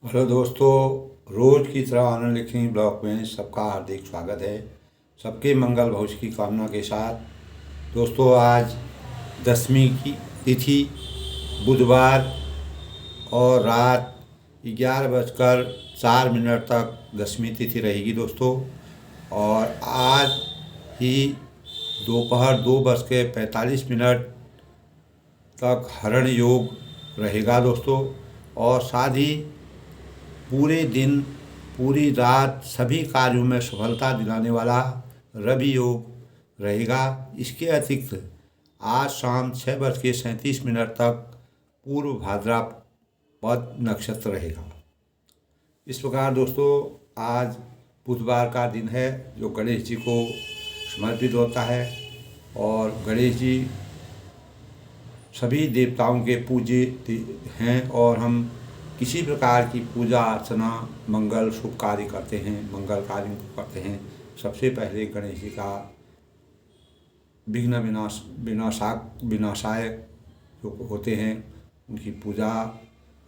Hello दोस्तों, रोज की तरह आनंद लिखनी ब्लॉग में सबका हार्दिक स्वागत है। सबके मंगल भविष्य की कामना के साथ दोस्तों, आज दसवीं की तिथि बुधवार और रात 11:04 तक दसवीं तिथि रहेगी दोस्तों। और आज ही दोपहर 2:45 तक हरण योग रहेगा दोस्तों। और साथ ही पूरे दिन पूरी रात सभी कार्यों में सफलता दिलाने वाला रवि योग रहेगा। इसके अतिरिक्त आज शाम 6:37 तक पूर्व भाद्रपद नक्षत्र रहेगा। इस प्रकार दोस्तों, आज बुधवार का दिन है जो गणेश जी को समर्पित होता है। और गणेश जी सभी देवताओं के पूज्य हैं और हम किसी प्रकार की पूजा अर्चना मंगल शुभ कार्य करते हैं, मंगल कार्यों को करते हैं, सबसे पहले गणेश जी का विघ्न विनाशाय जो होते हैं उनकी पूजा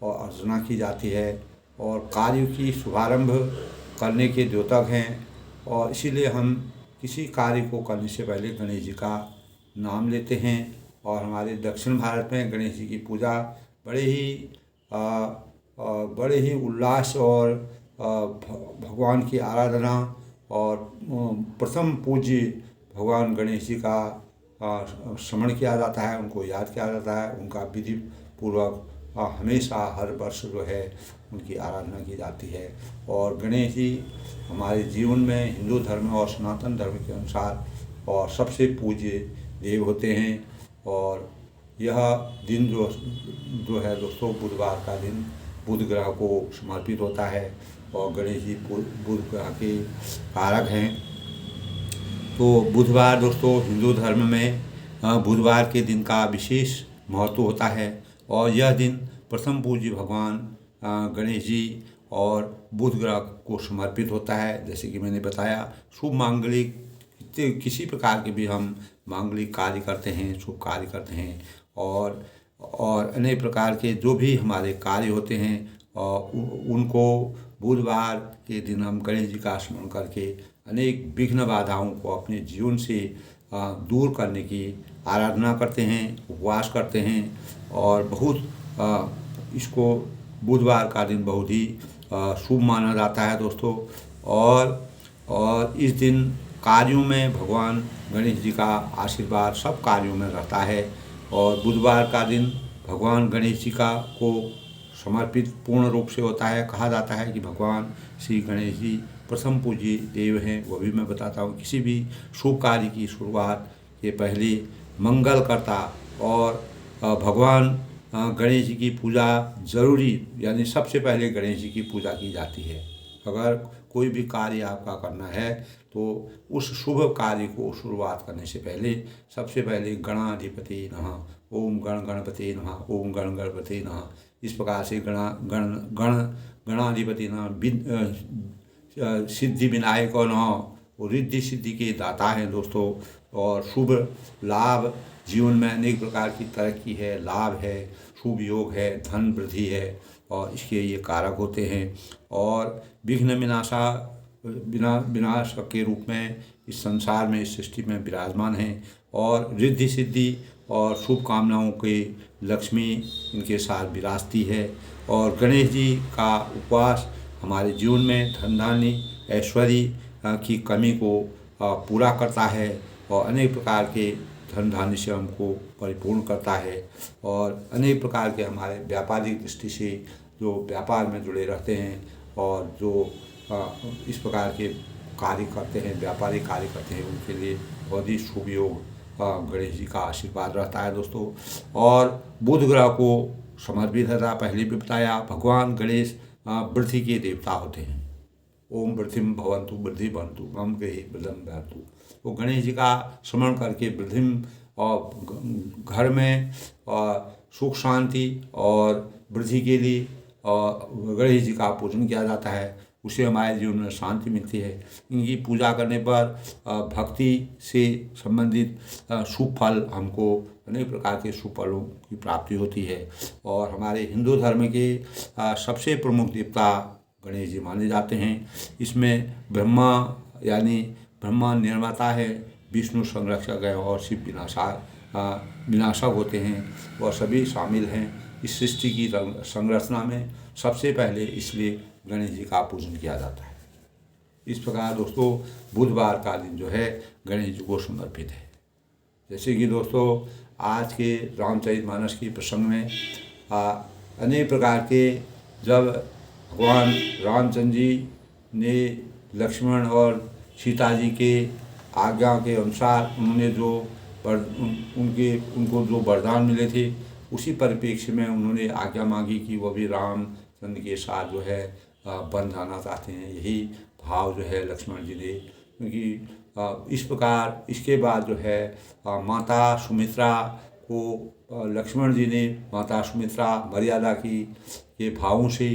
और अर्चना की जाती है। और कार्यों की शुभारंभ करने के द्योतक हैं और इसीलिए हम किसी कार्य को करने से पहले गणेश जी का नाम लेते हैं। और हमारे दक्षिण भारत में गणेश जी की पूजा बड़े ही उल्लास और भगवान की आराधना और प्रथम पूज्य भगवान गणेश जी का स्मरण किया जाता है, उनको याद किया जाता है, उनका विधि पूर्वक हमेशा हर वर्ष जो है उनकी आराधना की जाती है। और गणेश जी हमारे जीवन में हिंदू धर्म और सनातन धर्म के अनुसार और सबसे पूज्य देव होते हैं। और यह दिन जो है दोस्तों, बुधवार का दिन बुध ग्रह को समर्पित होता है और गणेश जी बुध ग्रह के कारक हैं। तो बुधवार दोस्तों हिंदू धर्म में बुधवार के दिन का विशेष महत्व होता है। और यह दिन प्रथम पूज्य भगवान गणेश जी और बुध ग्रह को समर्पित होता है। जैसे कि मैंने बताया, शुभ मांगलिक किसी प्रकार के भी हम मांगलिक कार्य करते हैं, शुभ कार्य करते हैं और अनेक प्रकार के जो भी हमारे कार्य होते हैं उनको बुधवार के दिन हम गणेश जी का स्मरण करके अनेक विघ्न बाधाओं को अपने जीवन से दूर करने की आराधना करते हैं, उपवास करते हैं। और बहुत इसको बुधवार का दिन बहुत ही शुभ माना जाता है दोस्तों। और इस दिन कार्यों में भगवान गणेश जी का आशीर्वाद सब कार्यों में रहता है। और बुधवार का दिन भगवान गणेश जी का को समर्पित पूर्ण रूप से होता है। कहा जाता है कि भगवान श्री गणेश जी प्रथम पूज्य देव हैं। वो भी मैं बताता हूँ, किसी भी शुभ कार्य की शुरुआत के पहले मंगल करता और भगवान गणेश जी की पूजा ज़रूरी, यानी सबसे पहले गणेश जी की पूजा की जाती है। अगर कोई भी कार्य आपका करना है तो उस शुभ कार्य को शुरुआत करने से पहले सबसे पहले गणाधिपति नमः, ओम गण गणपति नमः, ओम गण गणपति नमः, इस प्रकार से गणाधिपति नमः, सिद्धि विनायक नमः, वो रिद्धि सिद्धि के दाता हैं दोस्तों। और शुभ लाभ, जीवन में अनेक प्रकार की तरक्की है, लाभ है, शुभ योग है, धन वृद्धि है और इसके ये कारक होते हैं। और विघ्न विनाश के रूप में इस संसार में, इस सृष्टि में विराजमान हैं। और रिद्धि सिद्धि और शुभ कामनाओं के लक्ष्मी इनके साथ विराजती है। और गणेश जी का उपवास हमारे जीवन में धन धान्य ऐश्वर्य की कमी को पूरा करता है और अनेक प्रकार के धन धान्य से हमको परिपूर्ण करता है। और अनेक प्रकार के हमारे व्यापारिक दृष्टि से जो व्यापार में जुड़े रहते हैं और जो इस प्रकार के कार्य करते हैं, व्यापारिक कार्य करते हैं, उनके लिए बहुत ही शुभ योग गणेश जी का आशीर्वाद रहता है दोस्तों। और बुध ग्रह को समर्पित था, पहले भी बताया। भगवान गणेश वृद्धि के देवता होते हैं। ओम वृद्धिम भवन्तु वृद्धि भवन्तु मम गृहे वृद्धं भवतु। तो गणेश जी का स्मरण करके वृद्धिम और घर में सुख शांति और वृद्धि के लिए और गणेश जी का पूजन किया जाता है। उससे हमारे जीवन में शांति मिलती है। इनकी पूजा करने पर भक्ति से संबंधित शुभ फल, हमको अनेक प्रकार के शुभ फलों की प्राप्ति होती है। और हमारे हिंदू धर्म के सबसे प्रमुख देवता गणेश जी माने जाते हैं। इसमें ब्रह्मा यानी ब्रह्मा निर्माता है, विष्णु संरक्षक है और शिव विनाशक होते हैं, वह सभी शामिल हैं इस सृष्टि की संरचना में। सबसे पहले इसलिए गणेश जी का पूजन किया जाता है। इस प्रकार दोस्तों बुधवार का दिन जो है गणेश जी को समर्पित है। जैसे कि दोस्तों आज के रामचरितमानस के प्रसंग में अनेक प्रकार के, जब भगवान रामचंद्र जी ने लक्ष्मण और सीता जी के आज्ञा के अनुसार उन्होंने जो उनको जो वरदान मिले थे, उसी परिप्रेक्ष्य में उन्होंने आज्ञा मांगी कि वो भी रामचंद्र के साथ जो है बन जाना चाहते हैं। यही भाव जो है लक्ष्मण जी ने, क्योंकि इस प्रकार इसके बाद जो है माता सुमित्रा को लक्ष्मण जी ने माता सुमित्रा मर्यादा की के भावों से,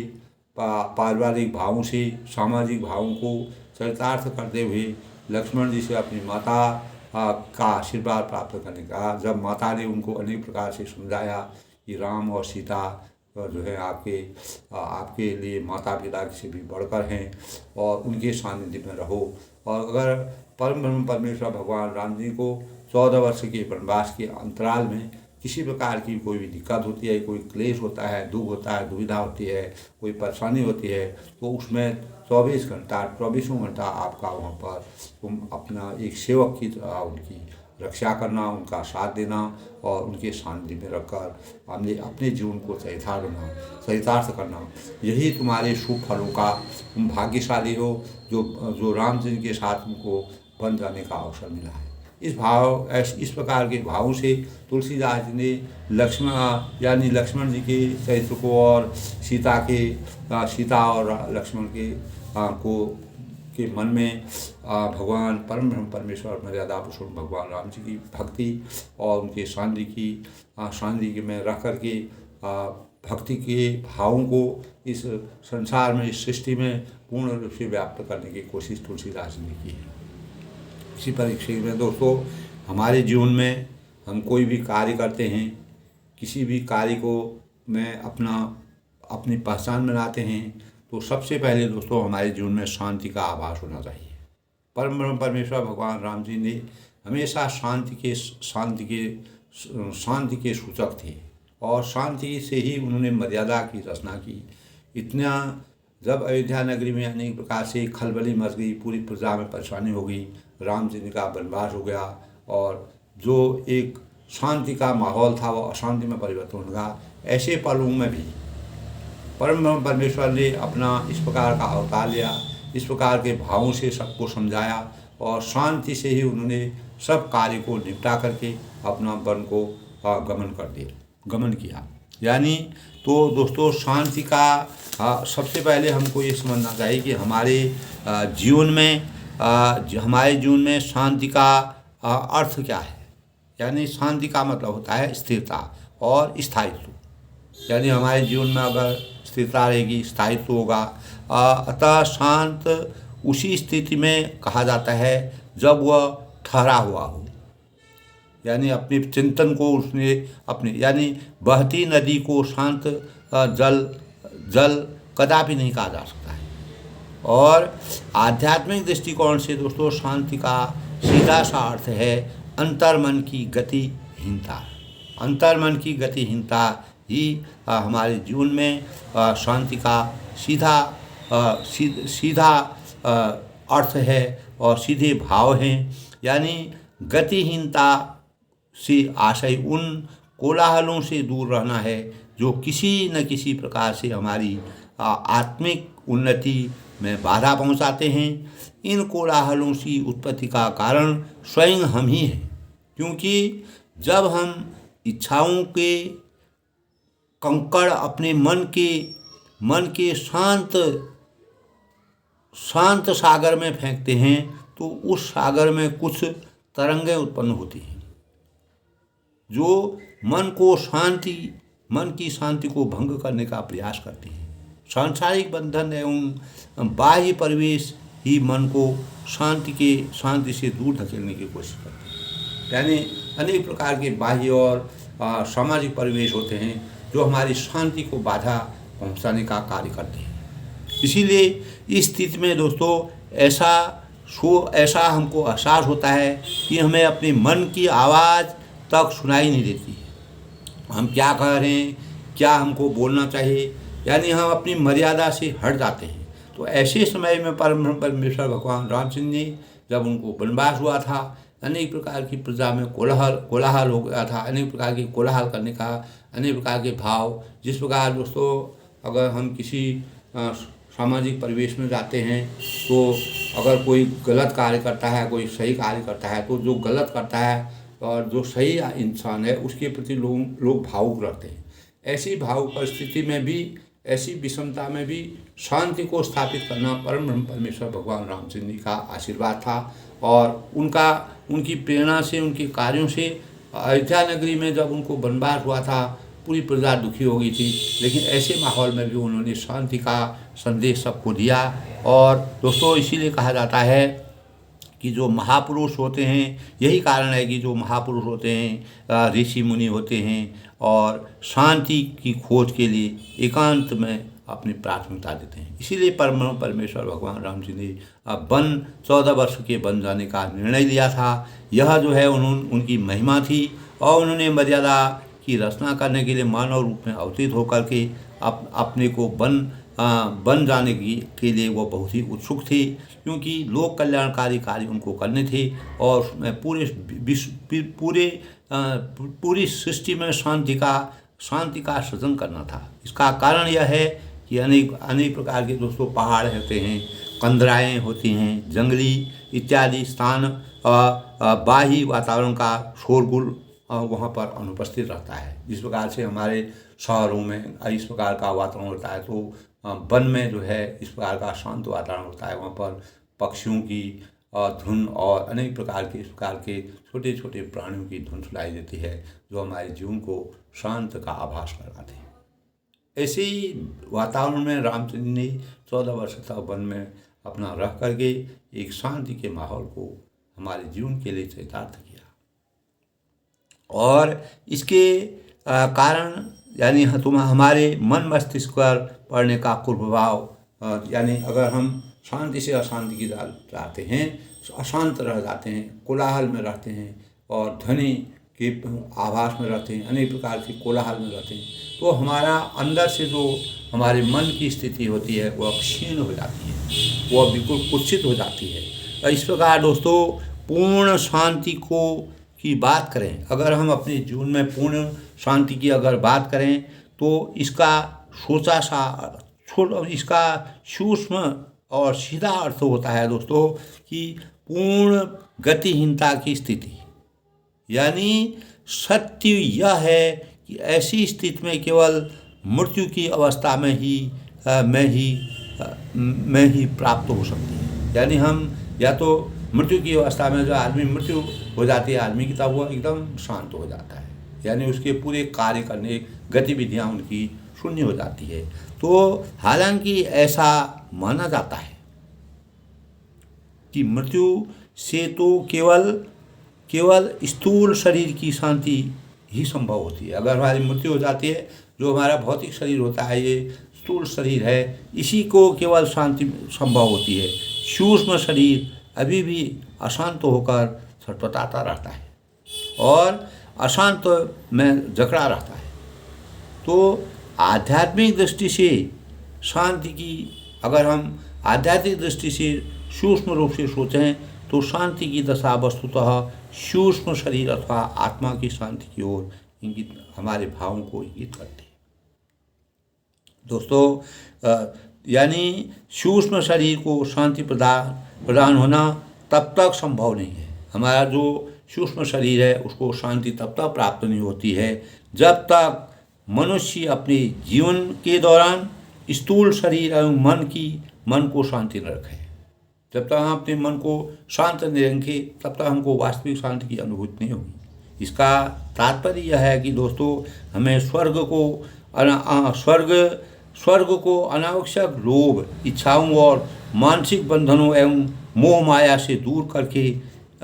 पारिवारिक भावों से, सामाजिक भावों को चरितार्थ करते हुए लक्ष्मण जी से अपनी माता का आशीर्वाद प्राप्त करने का, जब माता ने उनको अनेक प्रकार से समझाया कि राम और सीता जो है आपके लिए माता पिता से भी बढ़कर हैं और उनके सानिध्य में रहो। और अगर परम ब्रह्म परमेश्वर भगवान राम जी को 14 वर्ष के वनवास के अंतराल में किसी प्रकार की कोई भी दिक्कत होती है, कोई क्लेश होता है, दुख होता है, दुविधा होती है, कोई परेशानी होती है, तो उसमें 24 घंटा आपका वहाँ पर तुम अपना एक सेवक की तरह उनकी रक्षा करना, उनका साथ देना और उनके सानिध्य में रखकर अपने जीवन को चरितार्थ करना, यही तुम्हारे शुभ फलों का तुम भाग्यशाली हो जो रामचंद्र के साथ तुमको बन जाने का अवसर मिला है। इस प्रकार के भावों से तुलसीदास जी ने लक्ष्मण जी के चरित्र को और सीता और लक्ष्मण के मन में भगवान परम ब्रह्म परमेश्वर मर्यादा पुरुषोत्तम भगवान राम जी की भक्ति और उनके सानिध्य में रह करके भक्ति के भावों को इस संसार में, इस सृष्टि में पूर्ण रूप से व्याप्त करने की कोशिश तुलसीदास जी ने की है। इसी परिप्रेक्ष्य में दोस्तों हमारे जीवन में हम कोई भी कार्य करते हैं, किसी भी कार्य को में अपनी पहचान बनाते हैं, तो सबसे पहले दोस्तों हमारे जीवन में शांति का आभास होना चाहिए। परम ब्रह्म परमेश्वर भगवान राम जी ने हमेशा शांति के सूचक थे और शांति से ही उन्होंने मर्यादा की रचना की। इतना जब अयोध्या नगरी में अनेक प्रकार से खलबली मच गई, पूरी प्रजा में परेशानी हो गई, रामचंद्र का वनवास हो गया और जो एक शांति का माहौल था वो अशांति में परिवर्तन हो गया। ऐसे पलों में भी परम ब्रह्म परमेश्वर ने अपना इस प्रकार का अवतार लिया, इस प्रकार के भावों से सबको समझाया और शांति से ही उन्होंने सब कार्य को निपटा करके अपना वन को गमन किया। यानी तो दोस्तों शांति का सबसे पहले हमको ये समझना चाहिए कि हमारे जीवन में शांति का अर्थ क्या है। यानी शांति का मतलब होता है स्थिरता और स्थायित्व। यानी हमारे जीवन में अगर स्थिरता रहेगी, स्थायित्व होगा, अतः शांत उसी स्थिति में कहा जाता है जब वह ठहरा हुआ हो। यानी अपने चिंतन को उसने यानी बहती नदी को शांत जल कदापि नहीं कहा जा सकता है। और आध्यात्मिक दृष्टिकोण से दोस्तों शांति का सीधा सा अर्थ है अंतर्मन की गतिहीनता। अंतर्मन की गतिहीनता ही हमारे जीवन में शांति का सीधा अर्थ है और सीधे भाव हैं। यानी गतिहीनता से आशय उन कोलाहलों से दूर रहना है जो किसी न किसी प्रकार से हमारी आत्मिक उन्नति में बाधा पहुंचाते हैं। इन कोलाहलों की उत्पत्ति का कारण स्वयं हम ही हैं, क्योंकि जब हम इच्छाओं के कंकड़ अपने मन के शांत सागर में फेंकते हैं तो उस सागर में कुछ तरंगें उत्पन्न होती हैं जो मन की शांति को भंग करने का प्रयास करती हैं। सांसारिक बंधन एवं बाह्य परिवेश ही मन को शांति से दूर धकेलने की कोशिश करते हैं। यानी अनेक प्रकार के बाह्य और सामाजिक परिवेश होते हैं जो हमारी शांति को बाधा पहुंचाने का कार्य करते हैं। इसीलिए इस स्थिति में दोस्तों ऐसा हमको एहसास होता है कि हमें अपने मन की आवाज़ तक सुनाई नहीं देती है। हम क्या कह रहे हैं, क्या हमको बोलना चाहिए, यानी हम अपनी मर्यादा से हट जाते हैं। तो ऐसे समय में परम परमेश्वर भगवान रामचंद्र जी, जब उनको वनवास हुआ था, अनेक प्रकार की प्रजा में कोलाहल हो गया था, अनेक प्रकार की कोलाहल करने का अनेक प्रकार के भाव। जिस प्रकार दोस्तों अगर हम किसी सामाजिक परिवेश में जाते हैं तो अगर कोई गलत कार्य करता है, कोई सही कार्य करता है, तो जो गलत करता है और जो सही इंसान है उसके प्रति लोग भावुक रहते हैं। ऐसी भावुक परिस्थिति में भी, ऐसी विषमता में भी शांति को स्थापित करना परम ब्रह्म परमेश्वर भगवान रामचंद्र जी का आशीर्वाद था। और उनकी प्रेरणा से, उनके कार्यों से अयोध्या नगरी में जब उनको वनवास हुआ था, पूरी प्रजा दुखी हो गई थी, लेकिन ऐसे माहौल में भी उन्होंने शांति का संदेश सबको दिया। और दोस्तों इसीलिए कहा जाता है कि जो महापुरुष होते हैं, यही कारण है कि जो महापुरुष होते हैं, ऋषि मुनि होते हैं, और शांति की खोज के लिए एकांत में अपनी प्राथमिकता देते हैं। इसीलिए परमेश्वर भगवान रामचंद्र जी 14 वर्ष के वन जाने का निर्णय लिया था। यह जो है उनकी महिमा थी, और उन्होंने मर्यादा की रचना करने के लिए मानव रूप में अवतरित होकर के अपने को बन जाने के लिए वो बहुत ही उत्सुक थे, क्योंकि लोक कल्याणकारी कार्य उनको करने थे और उसमें पूरी सृष्टि में शांति का सृजन करना था। इसका कारण यह है कि अनेक प्रकार के दोस्तों पहाड़ होते हैं, कंदराएँ होती हैं, जंगली इत्यादि स्थान, बाह्य वातावरण का शोरगुल वहाँ पर अनुपस्थित रहता है। जिस प्रकार से हमारे शहरों में इस प्रकार का वातावरण होता है, तो वन में जो है इस प्रकार का शांत वातावरण होता है। वहाँ पर पक्षियों की धुन और अनेक प्रकार के इस प्रकार के छोटे छोटे प्राणियों की धुन सुनाई देती है, जो हमारे जीवन को शांत का आभास कराते हैं। ऐसे ही वातावरण में रामचंद्र ने 14 वर्ष तक वन में अपना रह करके एक शांति के माहौल को हमारे जीवन के लिए चरितार्थ किया। और इसके कारण यानी हमारे मन मस्तिष्क पर पड़ने का कुप्रभाव, यानी अगर हम शांति से अशांति की चाहते हैं, अशांत रह जाते हैं, कोलाहल में रहते हैं और ध्वनि के आभास में रहते हैं, अनेक प्रकार के कोलाहल में रहते हैं, तो हमारा अंदर से जो हमारे मन की स्थिति होती है वह क्षीण हो जाती है, वह बिल्कुल कुत्सित हो जाती है। और इस प्रकार दोस्तों पूर्ण शांति की बात करें, अगर हम अपने जीवन में पूर्ण शांति की अगर बात करें, तो इसका सूक्ष्म और सीधा अर्थ होता है दोस्तों कि पूर्ण गतिहीनता की स्थिति। यानी सत्य यह है कि ऐसी स्थिति में केवल मृत्यु की अवस्था में ही प्राप्त हो सकती है। यानी हम या तो मृत्यु की अवस्था में जो आदमी मृत्यु हो जाती है आदमी की, तब वो एकदम शांत हो जाता है, यानी उसके पूरे कार्य करने गतिविधियां उनकी शून्य हो जाती है। तो हालांकि ऐसा माना जाता है कि मृत्यु से तो केवल स्थूल शरीर की शांति ही संभव होती है। अगर हमारी मृत्यु हो जाती है, जो हमारा भौतिक शरीर होता है, ये स्थूल शरीर है, इसी को केवल शांति संभव होती है। सूक्ष्म शरीर अभी भी अशांत होकर छटपटाता रहता है और अशांत में जकड़ा रहता है। तो आध्यात्मिक दृष्टि से शांति की, अगर हम आध्यात्मिक दृष्टि से सूक्ष्म रूप से सोचें, तो शांति की दशा वस्तुतः सूक्ष्म शरीर अथवा आत्मा की शांति की ओर इंगित, हमारे भावों को इंगित करती है। दोस्तों यानी सूक्ष्म शरीर को शांति प्रदान होना तब तक संभव नहीं है। हमारा जो सूक्ष्म शरीर है उसको शांति तब तक प्राप्त नहीं होती है जब तक मनुष्य अपने जीवन के दौरान स्थूल शरीर एवं मन को शांति न रखे। जब तक हम अपने मन को शांत नहीं रखें, तब तक हमको वास्तविक शांति की अनुभूति नहीं होगी। इसका तात्पर्य यह है कि दोस्तों हमें स्वर्ग स्वर्ग को अनावश्यक लोभ, इच्छाओं और मानसिक बंधनों एवं मोह माया से दूर करके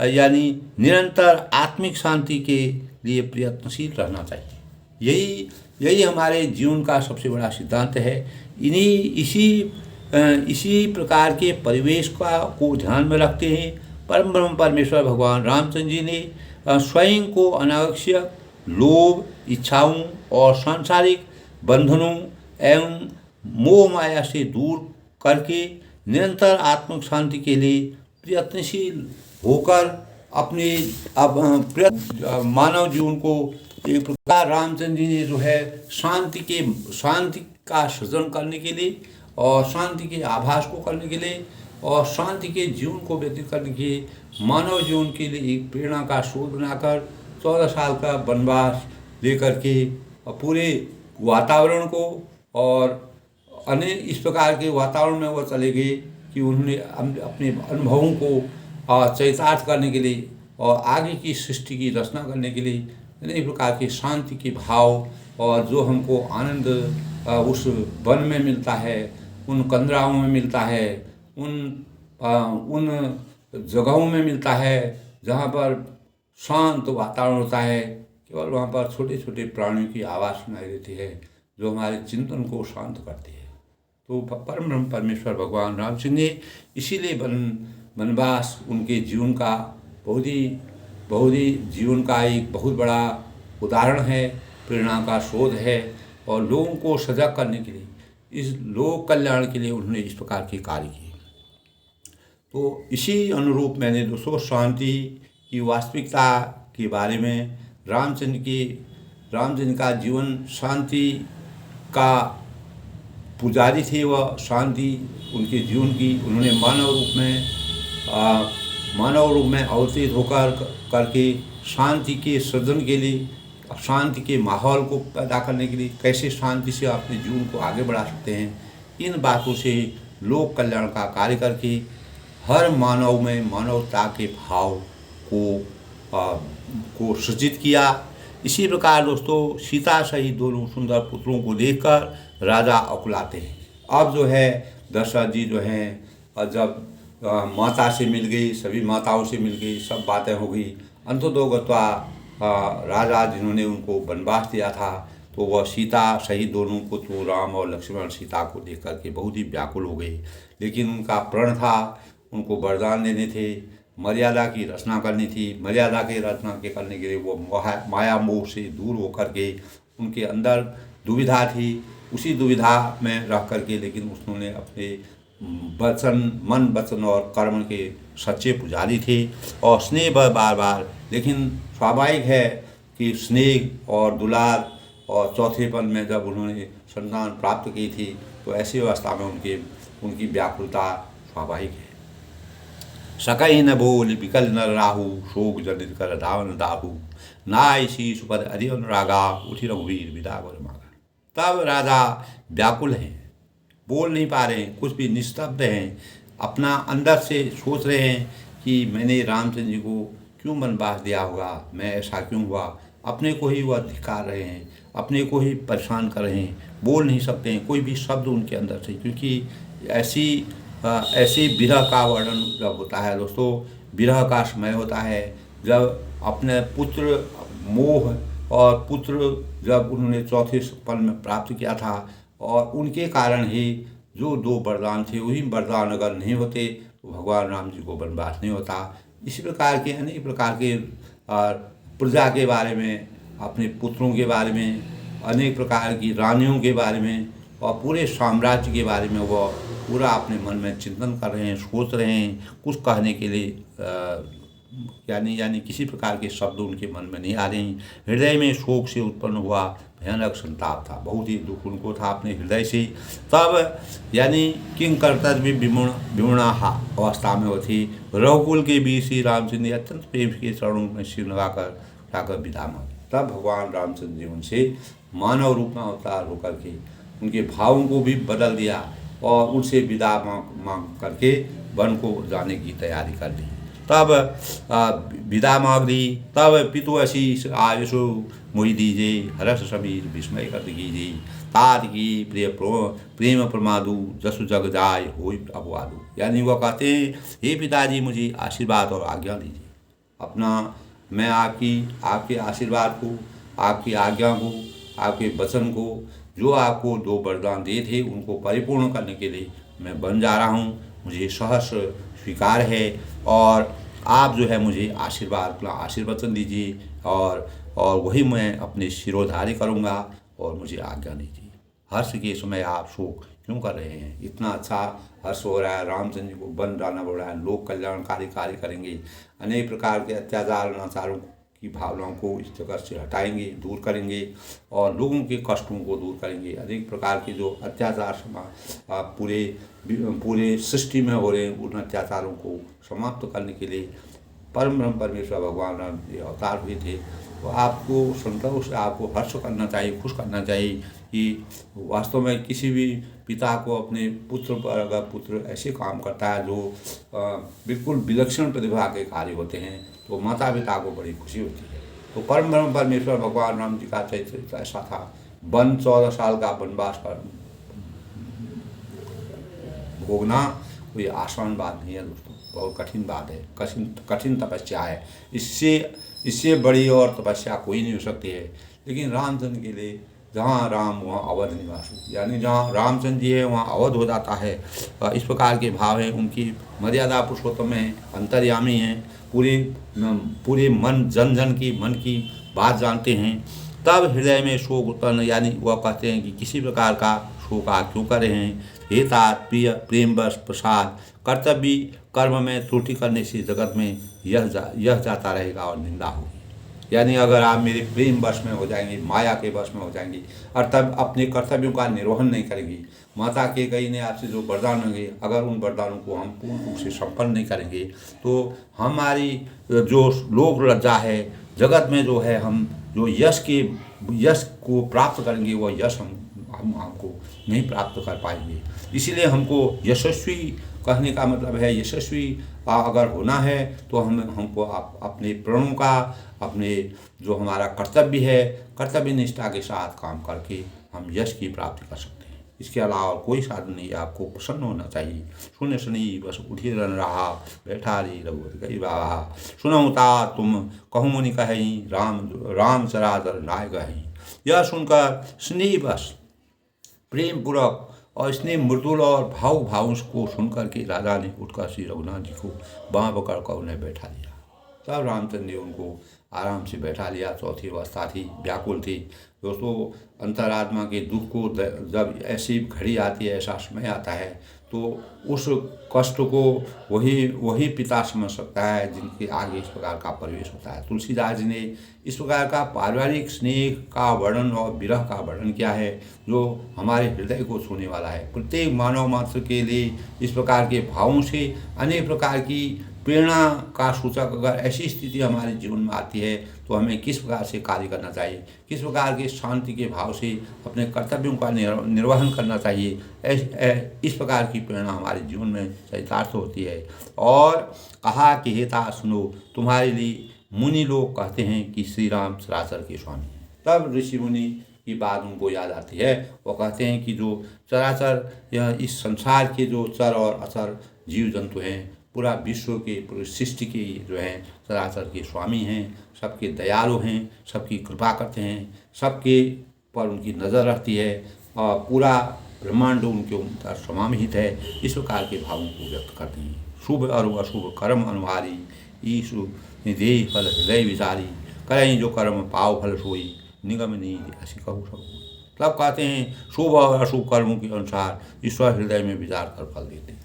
यानी निरंतर आत्मिक शांति के लिए प्रयत्नशील रहना चाहिए। यही यही हमारे जीवन का सबसे बड़ा सिद्धांत है। इन्हीं इसी इसी प्रकार के परिवेश को ध्यान में रखते हैं परम ब्रह्म परमेश्वर भगवान रामचंद्र जी ने स्वयं को अनावश्यक लोभ, इच्छाओं और सांसारिक बंधनों एवं मोह माया से दूर करके निरंतर आत्मिक शांति के लिए प्रयत्नशील होकर अपने मानव जीवन को एक प्रकार रामचंद्र जी ने जो है शांति का सृजन करने के लिए और शांति के आभास को करने के लिए और शांति के जीवन को व्यतीत करने के लिए मानव जीवन के लिए एक प्रेरणा का स्रोत बनाकर 14 साल का वनवास लेकर के पूरे वातावरण को और अनेक इस प्रकार के वातावरण में वो चले गए कि उन्होंने अपने अनुभवों को चरितार्थ करने के लिए और आगे की सृष्टि की रचना करने के लिए अनेक प्रकार के शांति के भाव और जो हमको आनंद उस वन में मिलता है, उन कंदराओं में मिलता है, उन जगहों में मिलता है जहाँ पर शांत वातावरण होता है। केवल वहाँ पर छोटे छोटे प्राणियों की आवाज़ सुनाई देती है जो हमारे चिंतन को शांत करती है। तो परम ब्रह्म परमेश्वर भगवान रामचंद्र ने इसीलिए वनवास उनके जीवन का बहुत ही जीवन का एक बहुत बड़ा उदाहरण है, प्रेरणा का स्रोत है और लोगों को सजग करने के लिए, इस लोक कल्याण के लिए उन्होंने इस प्रकार के कार्य किए। तो इसी अनुरूप मैंने दोस्तों शांति की वास्तविकता के बारे में रामचंद्र का जीवन शांति का पुजारी थे। वह शांति उनके जीवन की उन्होंने मानव रूप में अवतरित होकर करके शांति के सृजन के लिए, शांति के माहौल को पैदा करने के लिए कैसे शांति से अपने जीवन को आगे बढ़ा सकते हैं, इन बातों से लोक कल्याण का कार्य करके हर मानव में मानवता के भाव को सृजित किया। इसी प्रकार दोस्तों सीता सहित दोनों सुंदर पुत्रों को देखकर राजा अकुलाते हैं। अब जो है दशरथ जी जो हैं जब माता से मिल गई, सभी माताओं से मिल गई, सब बातें हो गई, अंततोगत्वा राजा जिन्होंने उनको वनवास दिया था तो वह सीता सहित दोनों पुत्रों राम और लक्ष्मण सीता को देख करके बहुत ही व्याकुल हो गए। लेकिन उनका प्रण था, उनको वरदान देने थे, मर्यादा की रचना करनी थी। मर्यादा की रचना के करने के लिए वो माया मोह से दूर होकर के उनके अंदर दुविधा थी, उसी दुविधा में रह करके लेकिन उन्होंने अपने मन वचन और कर्म के सच्चे पुजारी थे और स्नेह बार बार, लेकिन स्वाभाविक है कि स्नेह और दुलार और चौथेपन में जब उन्होंने संतान प्राप्त की थी तो ऐसी अवस्था में उनकी व्याकुलता स्वाभाविक है। सकई न बोल विकल न राहु, शोक जनित कर धावन दाहु, नाय शीश पर अरि अनुरागा, उठी रघुवीर विदा वर मागा। तब राजा व्याकुल हैं, बोल नहीं पा रहे हैं, कुछ भी निस्तब्ध हैं, अपना अंदर से सोच रहे हैं कि मैंने रामचंद्र जी को क्यों वनवास दिया होगा, मैं ऐसा क्यों हुआ। अपने को ही वह धिक्कार रहे हैं, अपने को ही परेशान कर रहे हैं, बोल नहीं सकते हैं कोई भी शब्द उनके अंदर से, क्योंकि ऐसी विरह का वर्णन जब होता है दोस्तों, विरह का समय होता है जब अपने पुत्र मोह और पुत्र जब उन्होंने चौथे पल में प्राप्त किया था और उनके कारण ही जो 2 वरदान थे वही वरदान अगर नहीं होते तो भगवान राम जी को वनवास नहीं होता। इसी प्रकार के अनेक प्रकार के प्रजा के बारे में, अपने पुत्रों के बारे में, अनेक प्रकार की रानियों के बारे में और पूरे साम्राज्य के बारे में वो पूरा अपने मन में चिंतन कर रहे हैं, सोच रहे हैं। कुछ कहने के लिए यानी किसी प्रकार के शब्द उनके मन में नहीं आ रहे हैं। हृदय में शोक से उत्पन्न हुआ भयानक संताप था, बहुत ही दुख उनको था अपने हृदय से। तब यानी किंग कर्तव्य विमुणा अवस्था में वो थी। रघुकुल के बीच श्री रामचंद्र ने अत्यंत प्रेम के चरणों में सिर लगाकर विदा मांगी। तब भगवान रामचंद्र जी उनसे मानव रूप में अवतार होकर के उनके भावों को भी बदल दिया और उनसे विदा मांग करके वन को जाने की तैयारी कर ली। तब विदा मांग दी। तब पितु आशीष आयुषो मोहि दीजिए, हर्ष समीर विस्मय कर दीजिए। तात की प्रेम प्रमादु जसु जग जाय होई अपवादु। यानी वह कहते हैं, हे पिताजी मुझे आशीर्वाद और आज्ञा दीजिए। अपना मैं आपके आशीर्वाद को, आपकी आज्ञा को, आपके वचन को, जो आपको दो वरदान दिए थे उनको परिपूर्ण करने के लिए मैं बन जा रहा हूँ। मुझे सहर्ष स्वीकार है और आप जो है मुझे आशीर्वचन दीजिए और वही मैं अपने शिरोधार्य करूँगा और मुझे आज्ञा दीजिए। हर्ष के समय आप शोक क्यों कर रहे हैं? इतना अच्छा हर्ष हो रहा है, रामचंद्र जी को वन डालना पड़ रहा है, लोक कल्याणकारी कार्य करेंगे, अनेक प्रकार के अत्याचार अनाचारों की भावनाओं को इस जगत से हटाएंगे, दूर करेंगे और लोगों के कष्टों को दूर करेंगे। अनेक प्रकार के जो अत्याचार पूरे सृष्टि में हो रहे हैं, उन अत्याचारों को समाप्त करने के लिए परम ब्रह्म परमेश्वर भगवान राम ये अवतार हुए थे। तो आपको संतोष, आपको हर्ष करना चाहिए, खुश करना चाहिए कि वास्तव में किसी भी पिता को अपने पुत्र पर अगर पुत्र ऐसे काम करता है जो बिल्कुल विलक्षण प्रतिभा के कार्य होते हैं तो माता पिता को बड़ी खुशी होती है। तो परम ब्रह्म परमेश्वर भगवान राम जी का चरित्र ऐसा था। 14 साल का वनवास पर भोगना कोई आसान बात नहीं है दोस्तों, बहुत कठिन बात है, कठिन तपस्या है। इससे बड़ी और तपस्या कोई नहीं हो सकती है। लेकिन रामचंद्र के लिए जहाँ राम वहाँ अवध निवासु, यानी जहाँ रामचंद्र जी है वहाँ अवध हो जाता है। इस प्रकार के भाव हैं, उनकी मर्यादा पुरुषोत्तम है, अंतर्यामी हैं, पूरे मन जन की मन की बात जानते हैं। तब हृदय में शोक उत्पन्न, यानी वह कहते हैं कि किसी प्रकार का शोक आप क्यों कर रहे हैं? हे तात प्रिय प्रेम बस प्रसाद, कर्तव्य कर्म में त्रुटि करने से जगत में यह जाता रहेगा और निंदा होगी। यानी अगर आप मेरे प्रेम वश में हो जाएंगे, माया के वश में हो जाएंगी और तब अपने कर्तव्यों का निर्वहन नहीं करेंगी, माता के कई ने आपसे जो वरदान होंगे अगर उन वरदानों को हम पूर्ण रूप से संपन्न नहीं करेंगे तो हमारी जो लोक लज्जा है जगत में जो है, हम जो यश को प्राप्त करेंगे वह यश हमको नहीं प्राप्त कर पाएंगे। इसीलिए हमको यशस्वी कहने का मतलब है, यशस्वी अगर होना है तो हमको अपने प्रणों का, अपने जो हमारा कर्तव्य है, कर्तव्य निष्ठा के साथ काम करके हम यश की प्राप्ति कर सकते हैं। इसके अलावा कोई साधन नहीं। आपको प्रसन्न होना चाहिए। सुने सुनी बस उठी रन रहा, बैठा रही रघुवर गई बाबा, सुनऊ ता तुम कहूँ मुनि कहीं, राम चराचर नाय कहीं। यह सुनकर स्नेह बस प्रेम पूर्वक और स्नेह मृदुल और भावुक को सुनकर के राजा ने उठकर श्री रघुनाथ जी को बाँह पकड़ कर उन्हें बैठा लिया। तब रामचंद्र ने उनको आराम से बैठा लिया। चौथी अवस्था थी, व्याकुल थी दोस्तों। अंतरात्मा के दुख को जब ऐसी घड़ी आती है, ऐसा समय आता है तो उस कष्ट को वही पिता समझ सकता है जिनके आगे इस प्रकार का प्रवेश होता है। तुलसीदास जी ने इस प्रकार का पारिवारिक स्नेह का वर्णन और विरह का वर्णन किया है जो हमारे हृदय को छूने वाला है। प्रत्येक मानव मात्र के लिए इस प्रकार के भावों से अनेक प्रकार की प्रेरणा का सूचक अगर ऐसी स्थिति हमारे जीवन में आती है तो हमें किस प्रकार से कार्य करना चाहिए, किस प्रकार के शांति के भाव से अपने कर्तव्यों का निर्वहन करना चाहिए, इस प्रकार की प्रेरणा हमारे जीवन में चरितार्थ होती है। और कहा कि हेता सुनो, तुम्हारे लिए मुनि लोग कहते हैं कि श्री राम सरासर के स्वामी। तब ऋषि मुनि की बात उनको याद आती है। वो कहते हैं कि जो चराचर यह इस संसार के जो चर और अचर जीव जंतु हैं, पूरा विश्व के, पूरी सृष्टि के जो हैं चराचर के स्वामी हैं, सबके दयालु हैं, सबकी कृपा करते हैं, सबके पर उनकी नज़र रहती है और पूरा ब्रह्मांड उनके ऊपर समाहित है। इस प्रकार के भावों को व्यक्त करते हैं। शुभ और अशुभ कर्म अनुहारी, ईशु निधेय फल हृदय विचारी, करें जो कर्म पाव फल सोई, निगम नीति ऐसी कहूँ सब। तब कहते हैं शुभ और अशुभ कर्मों के अनुसार ईश्वर हृदय में विचार कर फल देते हैं।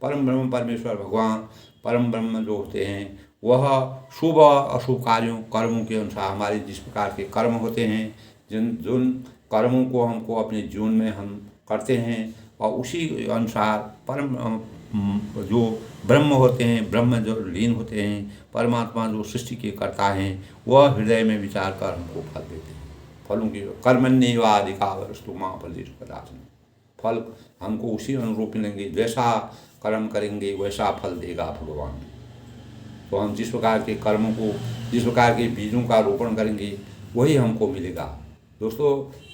परम ब्रह्म परमेश्वर भगवान परम ब्रह्म जो होते हैं वह शुभ और अशुभ कर्मों के अनुसार हमारे जिस प्रकार के कर्म होते हैं, जिन कर्मों को हमको अपने जीवन में हम करते हैं और उसी अनुसार परम जो ब्रह्म होते हैं, ब्रह्म जो लीन होते हैं, परमात्मा जो सृष्टि के कर्ता हैं, वह हृदय में विचार कर हमको फल देते हैं। फलों की कर्मण्येवाधिकारस्तु मा फलेषु कदाचन, फल हमको उसी अनुरूप मिलेंगे। जैसा कर्म करेंगे वैसा फल देगा भगवान। तो हम जिस प्रकार के कर्मों को, जिस प्रकार के बीजों का रोपण करेंगे वही हमको मिलेगा। दोस्तों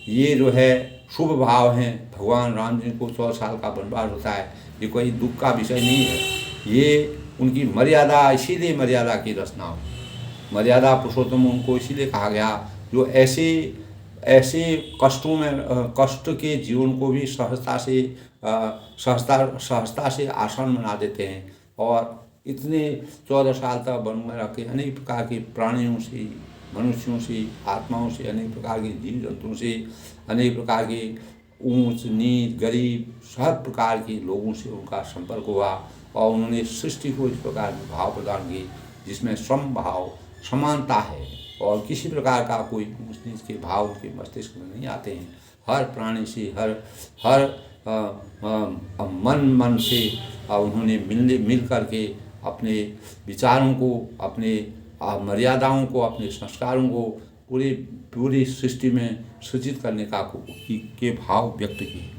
ये जो है शुभ भाव हैं। भगवान राम जी को 14 साल का वनवास होता है, ये कोई दुख का विषय नहीं है, ये उनकी मर्यादा, इसीलिए मर्यादा की रचना, मर्यादा पुरुषोत्तम उनको इसीलिए कहा गया जो ऐसे ऐसे कष्टों में कष्ट के जीवन को भी सहजता से आसान बना देते हैं। और इतने 14 साल तक वन में रह के अनेक प्रकार के प्राणियों से, मनुष्यों से, आत्माओं से, अनेक प्रकार के जीव जंतुओं से, अनेक प्रकार के ऊंच नीच गरीब सब प्रकार के लोगों से उनका संपर्क हुआ और उन्होंने सृष्टि को इस प्रकार के भाव प्रदान किए जिसमें सम भाव, समानता है और किसी प्रकार का कोई ऊंच नीच के भाव उनके मस्तिष्क में नहीं आते हैं। हर प्राणी से, हर मन से उन्होंने मिल करके अपने विचारों को, अपने मर्यादाओं को, अपने संस्कारों को पूरी सृष्टि में सूचित करने के भाव व्यक्त किए।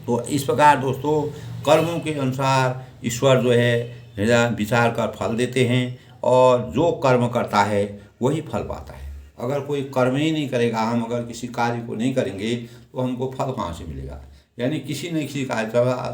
तो इस प्रकार दोस्तों कर्मों के अनुसार ईश्वर जो है हृदय विचार कर फल देते हैं और जो कर्म करता है वही फल पाता है। अगर कोई कर्म ही नहीं करेगा, हम अगर किसी कार्य को नहीं करेंगे तो हमको फल कहाँ से मिलेगा। यानी किसी न किसी कार्य,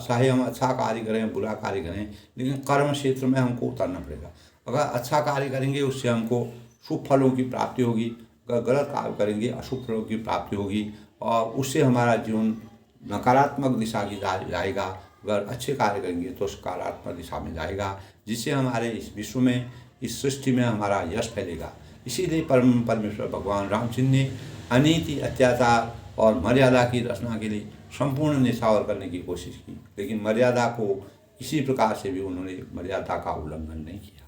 चाहे हम अच्छा कार्य करें बुरा कार्य करें, लेकिन कर्म क्षेत्र में हमको उतरना पड़ेगा। अगर अच्छा कार्य करेंगे उससे हमको शुभ फलों की प्राप्ति होगी, अगर गलत कार्य करेंगे अशुभ फलों की प्राप्ति होगी और उससे हमारा जीवन नकारात्मक दिशा की जाएगा। अगर अच्छे कार्य करेंगे तो सकारात्मक दिशा में जाएगा, जिससे हमारे इस विश्व में, इस सृष्टि में हमारा यश फैलेगा। इसीलिए परमेश्वर भगवान रामचंद्र ने अनीति, अत्याचार और मर्यादा की रचना के लिए संपूर्ण निछावर करने की कोशिश की, लेकिन मर्यादा को किसी प्रकार से भी उन्होंने मर्यादा का उल्लंघन नहीं किया।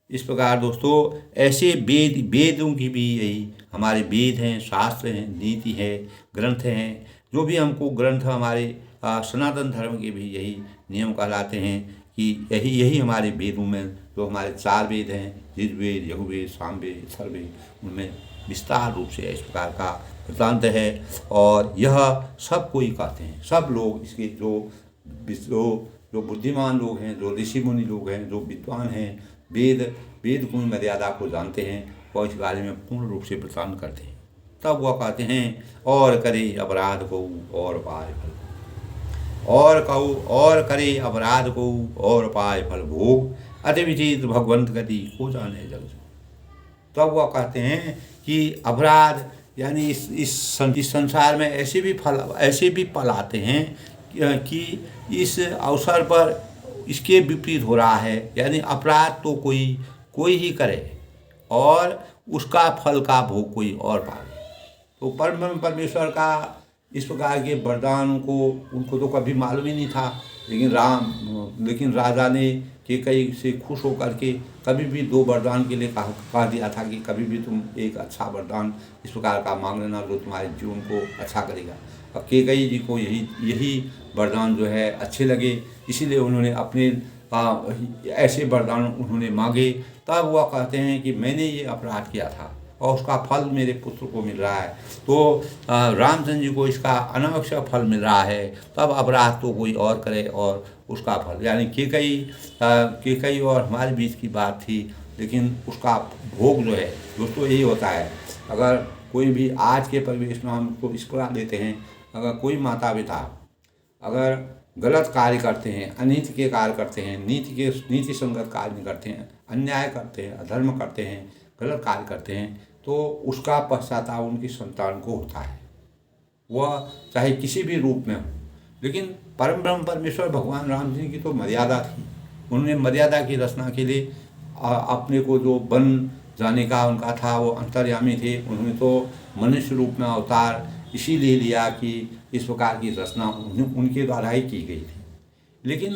इस प्रकार दोस्तों ऐसे वेदों की भी यही हमारे वेद हैं, शास्त्र हैं, नीति है, ग्रंथ हैं, जो भी हमको ग्रंथ हमारे सनातन धर्म के भी यही नियम कहलाते हैं कि यही हमारे वेदों में जो हमारे 4 वेद हैं, ऋग्वेद, यजुर्वेद, सामवेद, अथर्ववेद, उनमें विस्तार रूप से इस प्रकार का वृत्तांत है। और यह सब कोई कहते हैं, सब लोग इसके जो बुद्धिमान लोग हैं, जो ऋषि मुनि लोग हैं, जो विद्वान हैं, वेद गुण मर्यादा को जानते हैं और इस बारे में पूर्ण रूप से वृत्तांत करते हैं। तब वह कहते हैं और करे अपराध को और पाए फल, और कहो और करे अपराध को और पाए फल भोग, अति विचित्र भगवंत गति को जाने जग। तब वह कहते हैं कि अपराध यानी इस संसार में ऐसे भी पल आते हैं कि इस अवसर पर इसके विपरीत हो रहा है। यानी अपराध तो कोई ही करे और उसका फल का भोग कोई और पावे। तो परमेश्वर का इस प्रकार के वरदान को उनको तो कभी मालूम ही नहीं था, लेकिन राजा ने कैकेयी से खुश होकर के कभी भी 2 वरदान के लिए कह दिया था कि कभी भी तुम एक अच्छा वरदान इस प्रकार का मांग लेना जो तुम्हारे जीवन को अच्छा करेगा। और कैकेयी जी को यही वरदान जो है अच्छे लगे, इसीलिए उन्होंने अपने ऐसे वरदान उन्होंने मांगे। तब वह कहते हैं कि मैंने ये अपराध किया था और उसका फल मेरे पुत्र को मिल रहा है, तो रामचंद्र जी को इसका अनावश्यक फल मिल रहा है। तब अपराध तो कोई और करे और उसका फल, यानी कैकेयी और हमारे बीच की बात थी, लेकिन उसका भोग जो है दोस्तों यही होता है। अगर कोई भी आज के परिवेश में हम उसको इस प्रकार लेते हैं, अगर कोई माता पिता अगर गलत कार्य करते हैं, अनीति के कार्य करते हैं, नीति संगत कार्य नहीं करते हैं, अन्याय करते हैं, अधर्म करते हैं, गलत कार्य करते हैं, तो उसका पश्चाताप उनकी संतान को होता है, वह चाहे किसी भी रूप में हो। लेकिन परम ब्रह्म परमेश्वर भगवान राम जी की तो मर्यादा थी। उन्होंने मर्यादा की रचना के लिए अपने को जो बन जाने का उनका था, वो अंतर्यामी थे। उन्होंने तो मनुष्य रूप में अवतार इसीलिए लिया कि इस प्रकार की रचना उनके द्वारा ही की गई थी। लेकिन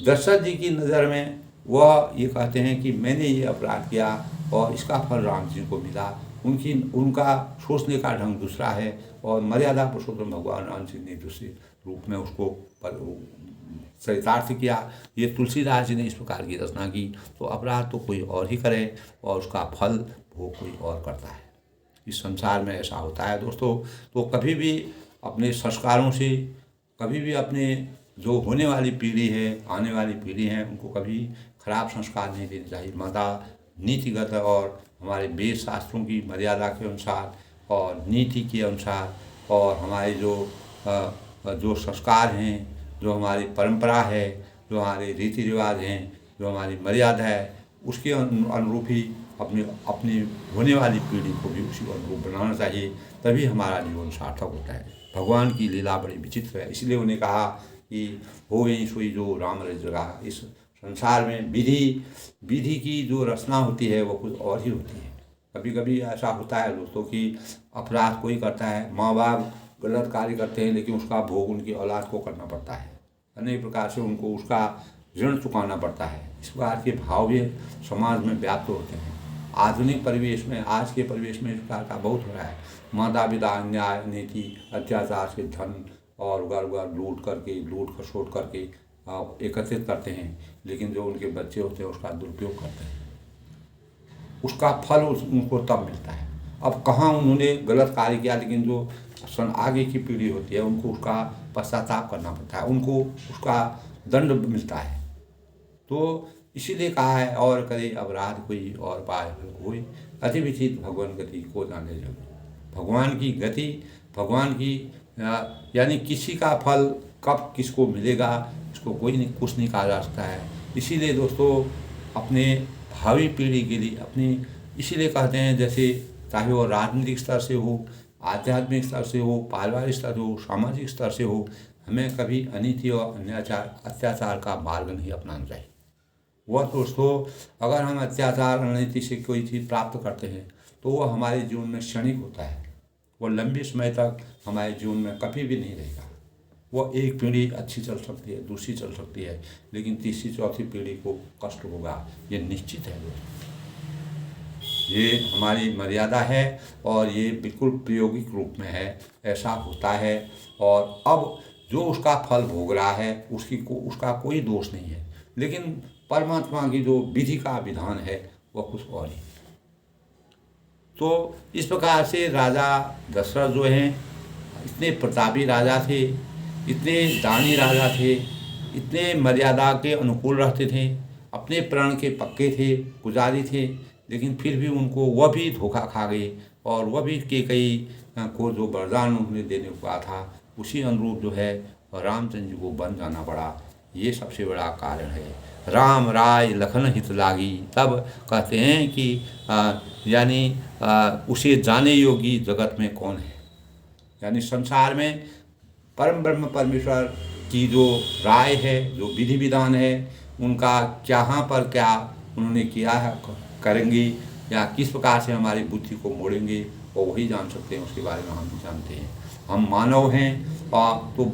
दशरथ जी की नज़र में वह ये कहते हैं कि मैंने ये अपराध किया और इसका फल राम जी को मिला। उनका सोचने का ढंग दूसरा है और मर्यादा पुरुषोत्तम भगवान राम जी ने दूसरे रूप में उसको चरितार्थ किया। ये तुलसीदास जी ने इस प्रकार की रचना की। तो अपराध तो कोई और ही करे और उसका फल वो कोई और करता है। इस संसार में ऐसा होता है दोस्तों। तो कभी भी अपने संस्कारों से, कभी भी अपने जो होने वाली पीढ़ी है, आने वाली पीढ़ी है, उनको कभी खराब संस्कार नहीं देने चाहिए। माता नीतिगत और हमारे वेद शास्त्रों की मर्यादा के अनुसार और नीति के अनुसार और हमारे जो संस्कार हैं, जो हमारी परंपरा है, जो हमारे रीति रिवाज हैं, जो हमारी मर्यादा है, उसके अनुरूप ही अपनी अपनी होने वाली पीढ़ी को भी उसी अनुरूप बनाना चाहिए, तभी हमारा जीवन सार्थक होता है। भगवान की लीला बड़ी विचित्र है, इसलिए उन्हें कहा कि होए सोई जो राम रच जगह। इस संसार में विधि की जो रचना होती है वो कुछ और ही होती है। कभी कभी ऐसा होता है दोस्तों कि अपराध कोई करता है, माँ बाप गलत कार्य करते हैं, लेकिन उसका भोग उनकी औलाद को करना पड़ता है। अनेक प्रकार से उनको उसका ऋण चुकाना पड़ता है। इस प्रकार के भाव भी समाज में व्याप्त होते हैं। आधुनिक परिवेश में, आज के परिवेश में इस प्रकार का बहुत हो रहा है। माता पिता अन्याय, नीति, अत्याचार से धन और घर लूट खसोट करके एकत्रित करते हैं, लेकिन जो उनके बच्चे होते हैं उसका दुरुपयोग करते हैं। उसका फल उनको तब मिलता है। अब कहाँ उन्होंने गलत कार्य किया, लेकिन जो आगे की पीढ़ी होती है उनको उसका पश्चाताप करना पड़ता है, उनको उसका दंड मिलता है। तो इसीलिए कहा है, और करे अपराध कोई और पाए कोई, अति विचित्र भगवान गति को जाने जरूर। भगवान की गति, भगवान की यानी किसी का फल कब किसको मिलेगा इसको कोई नहीं, कुछ नहीं कहा जा सकता है। इसीलिए दोस्तों अपने भावी पीढ़ी के लिए इसीलिए कहते हैं, जैसे चाहे वो राजनीतिक स्तर से हो, आध्यात्मिक स्तर से हो, पारिवारिक स्तर से हो, सामाजिक स्तर से हो, हमें कभी अनीति और अत्याचार का मार्ग नहीं अपनाना चाहिए। वह दोस्तों अगर हम अत्याचार अनीति से कोई चीज़ प्राप्त करते हैं तो वह हमारे जीवन में क्षणिक होता है, वह लंबे समय तक हमारे जीवन में कभी भी नहीं रहेगा। वह एक पीढ़ी अच्छी चल सकती है, दूसरी चल सकती है, लेकिन तीसरी चौथी पीढ़ी को कष्ट होगा, ये निश्चित है दोस्तों। ये हमारी मर्यादा है और ये बिल्कुल प्रायोगिक रूप में है, ऐसा होता है। और अब जो उसका फल भोग रहा है उसका कोई दोष नहीं है, लेकिन परमात्मा की जो विधि का विधान है वह कुछ और ही। तो इस प्रकार से राजा दशरथ जो हैं इतने प्रतापी राजा थे, इतने दानी राजा थे, इतने मर्यादा के अनुकूल रहते थे, अपने प्रण के पक्के थे, पुजारी थे, लेकिन फिर भी उनको वह भी धोखा खा गए और वह भी कैकेयी को जो वरदान उन्हें देने को कहा था उसी अनुरूप जो है रामचंद्र जी को बन जाना पड़ा। ये सबसे बड़ा कारण है। राम राय लखन हित लागी, तब कहते हैं कि यानी उसे जाने योगी जगत में कौन है। यानी संसार में परम ब्रह्म परमेश्वर की जो राय है, जो विधि विधान है, उनका कहाँ पर क्या उन्होंने किया है, करेंगे या किस प्रकार से हमारी बुद्धि को मोड़ेंगे वो वही जान सकते हैं, उसके बारे में हम नहीं जानते हैं। हम मानव हैं और तो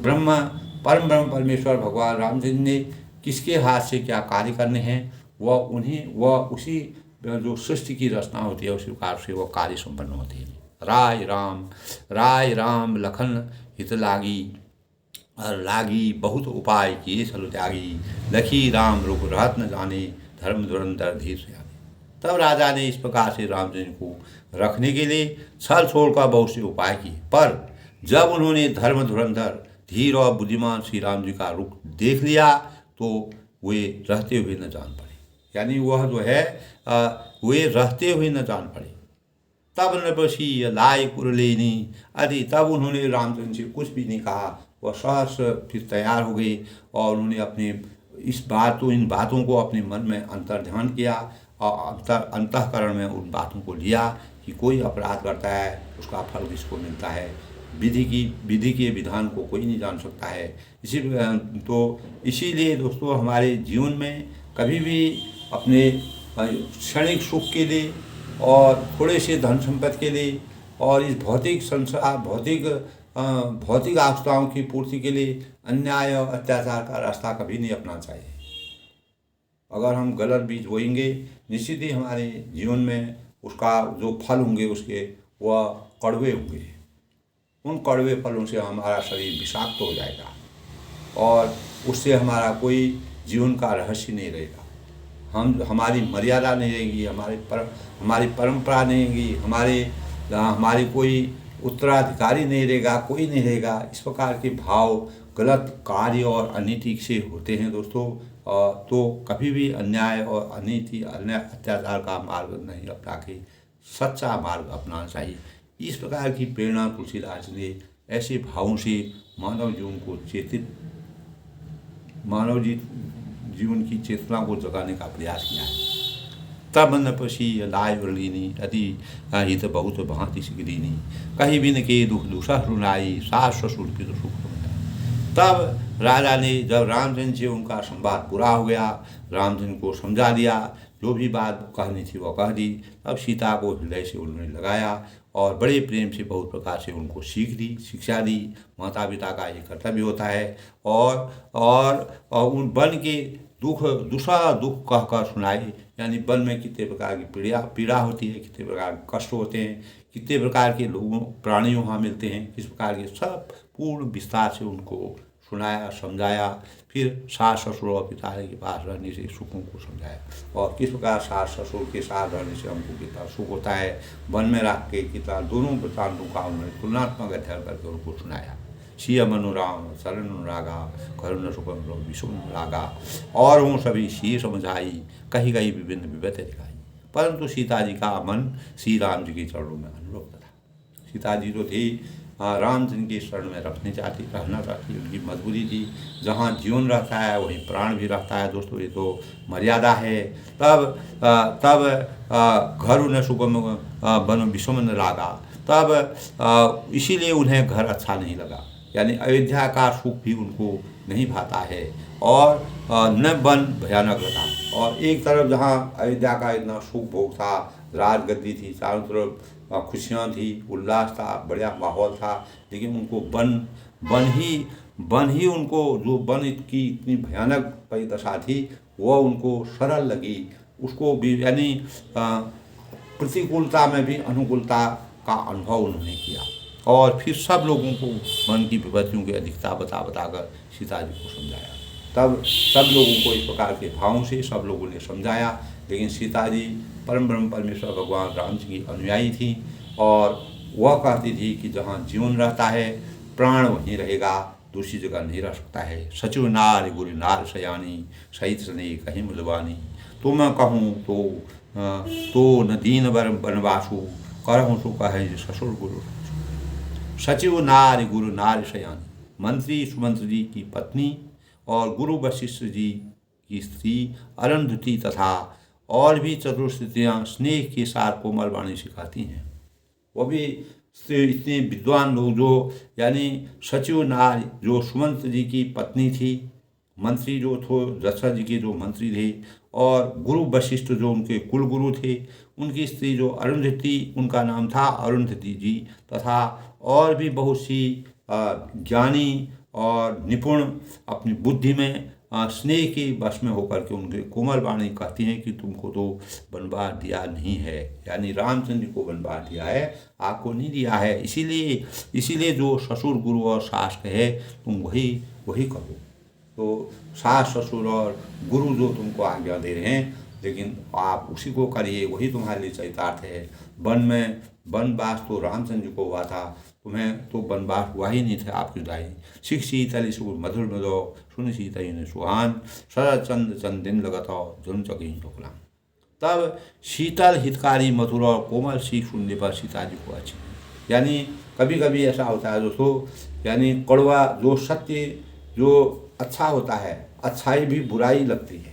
परम ब्रह्म परमेश्वर भगवान रामचंद्र ने किसके हाथ से क्या कार्य करने हैं वह उसी जो सृष्टि की रचना होती है उसी प्रकार से वह कार्य संपन्न होते हैं। राय राम लखन हित लागी और लागी बहुत उपाय किए सल त्यागी, लखी राम रुख रहत न जाने धर्म धुरंधर धीर से आने। तब राजा ने इस प्रकार से रामचंद्र को रखने के लिए छल छोड़कर बहुत से उपाय किए, पर जब उन्होंने धर्म धुरंधर धीर और बुद्धिमान श्री राम जी का रुख देख लिया तो वे रहते हुए न जान पड़े। यानी वह जो है वे रहते हुए न जान पड़े। तब नृपसी लाय कुरलेनी आदि, तब उन्होंने रामचंद्र से कुछ भी नहीं कहा, वह सहर्ष फिर तैयार हो गए और उन्होंने अपने इन बातों को अपने मन में अंतर्ध्यान किया और अंतःकरण में उन बातों को लिया कि कोई अपराध करता है उसका फल किसको मिलता है। विधि के विधान को कोई नहीं जान सकता है। इसीलिए दोस्तों हमारे जीवन में कभी भी अपने क्षणिक सुख के लिए और थोड़े से धन संपत्ति के लिए और इस भौतिक संसार भौतिक आवश्यकताओं की पूर्ति के लिए अन्याय और अत्याचार का रास्ता कभी नहीं अपनाना चाहिए। अगर हम गलत बीज बोएंगे निश्चित ही हमारे जीवन में उसका जो फल होंगे उसके वह कड़वे होंगे। उन कड़वे फलों से हमारा शरीर विषाक्त हो जाएगा और उससे हमारा कोई जीवन का रहस्य नहीं रहेगा। हमारी मर्यादा नहीं रहेगी, हमारी परंपरा नहीं रहेगी, हमारी कोई उत्तराधिकारी नहीं रहेगा, कोई नहीं रहेगा, इस प्रकार के भाव गलत कार्य और अनीति से होते हैं दोस्तों। तो कभी भी अन्याय और अनीति, अन्याय अत्याचार का मार्ग नहीं अपना के सच्चा मार्ग अपनाना चाहिए। इस प्रकार की प्रेरणा तुलसीदास ने ऐसे भावों से मानव जीवन को जीवन की चेतना को जगाने का प्रयास किया है। तब न पसी लाय उरलीनी अति हित बहुत भांति सिगरीनी, कहीं बिन के दुख दूसरा रुनाई, सास ससुर के तो सुख हो। तब राजा ने जब रामचंद्र से उनका संवाद पूरा हो गया, रामचंद्र को समझा दिया, जो भी बात कहनी थी वो कह दी। अब सीता को हृदय से उन्होंने लगाया और बड़े प्रेम से बहुत प्रकार से उनको सीख दी, शिक्षा दी। माता पिता का ये कर्तव्य होता है। और उन वन के दूसरा दुख कह कर सुनाए, यानी वन में कितने प्रकार की पीड़ा होती है, कितने प्रकार के कष्ट होते हैं, कितने प्रकार के लोगों प्राणियों वहाँ मिलते हैं, किस प्रकार के सब पूर्ण विस्तार से उनको सुनाया, समझाया। फिर सास ससुर और पिता के पास रहने से सुखों को समझाया और किस प्रकार सास ससुर के साथ रहने से हमको कितना सुख होता है, वन में रख के कितना दोनों वृत्तांतों का उन्होंने तुलनात्मक अध्ययन करके उनको सुनाया। सिय मनोराम शरण अनुरागा, करुण सुखम विषम रागा, और वो सभी सी समझाई, कहीं कहीं विभिन्न विपत्ति दिखाई। परंतु सीता जी का मन श्री राम जी के चरणों में अनुरक्त था। सीता जी जो थी रामचंद्र के शरण में रहना चाहती, उनकी मजबूरी थी। जहाँ जीवन रहता है वहीं प्राण भी रहता है दोस्तों, ये तो मर्यादा है। तब घर न सुगम बन विषम न लागा, तब इसीलिए उन्हें घर अच्छा नहीं लगा, यानी अयोध्या का सुख भी उनको नहीं भाता है। और न वन भयानक था, और एक तरफ जहाँ अयोध्या का इतना सुख भोग था, राजगद्दी थी, चारों तरफ खुशियाँ थी, उल्लास था, बढ़िया माहौल था, लेकिन उनको वन ही उनको, जो वन की इतनी भयानक परिदशा थी वो उनको सरल लगी। उसको भी यानी प्रतिकूलता में भी अनुकूलता का अनुभव उन्होंने किया। और फिर सब लोगों को मन की विपत्तियों की अधिकता बताकर सीता जी को समझाया। तब सब लोगों को इस प्रकार के भावों से सब लोगों ने समझाया। लेकिन सीता जी परम ब्रह्म परमेश्वर भगवान राम जी की अनुयायी थी और वह कहती थी कि जहाँ जीवन रहता है प्राण वहीं रहेगा, दूसरी जगह नहीं रह सकता है। सचिव नार गुरु नार सयानी, सहित सने कहीं मुलवानी, तो मैं कहूँ तो न दीन बर बनवासु, करहूँ तो कहे ससुर गुरु। सचिव नार गुरु नार सयानी, मंत्री सुमंत्री जी की पत्नी और गुरु वशिष्ठ जी की स्त्री अरुंधति तथा और भी चतुर्स्त्रियाँ स्नेह के साथ कोमल वाणी सिखाती हैं। वो भी इतने विद्वान लोग, जो यानी सचिव नार जो सुमंत जी की पत्नी थी, मंत्री जो थे दशरथ जी के जो मंत्री थे, और गुरु वशिष्ठ जो उनके कुल गुरु थे, उनकी स्त्री जो अरुंधति, उनका नाम था अरुंधति जी, तथा और भी बहुत सी ज्ञानी और निपुण अपनी बुद्धि में स्नेह के वश में होकर के उनके कोमल वाणी कहती हैं कि तुमको तो वनवास दिया नहीं है, यानी रामचंद्र को वनवास दिया है, आपको नहीं दिया है। इसीलिए जो ससुर गुरु और सास कहे तुम वही करो। तो सास ससुर और गुरु जो तुमको आज्ञा दे रहे हैं, लेकिन आप उसी को करिए, वही तुम्हारे लिए चरितार्थ है। वनवास तो रामचंद्र को हुआ था, तुम्हें तो वनवास हुआ ही नहीं था। आपकी जुदाई सिख शीतल सुर मधुर मदो, सुन सीतई ने सुहान, शरद चंद दिन लगत हो जुन चकीन टोकला। तब शीतल हितकारी मधुर और कोमल सीख सुनने पर सीता जी को अच्छी, यानी कभी कभी ऐसा होता है दोस्तों, यानी कड़वा जो सत्य जो अच्छा होता है, अच्छाई भी बुराई लगती है।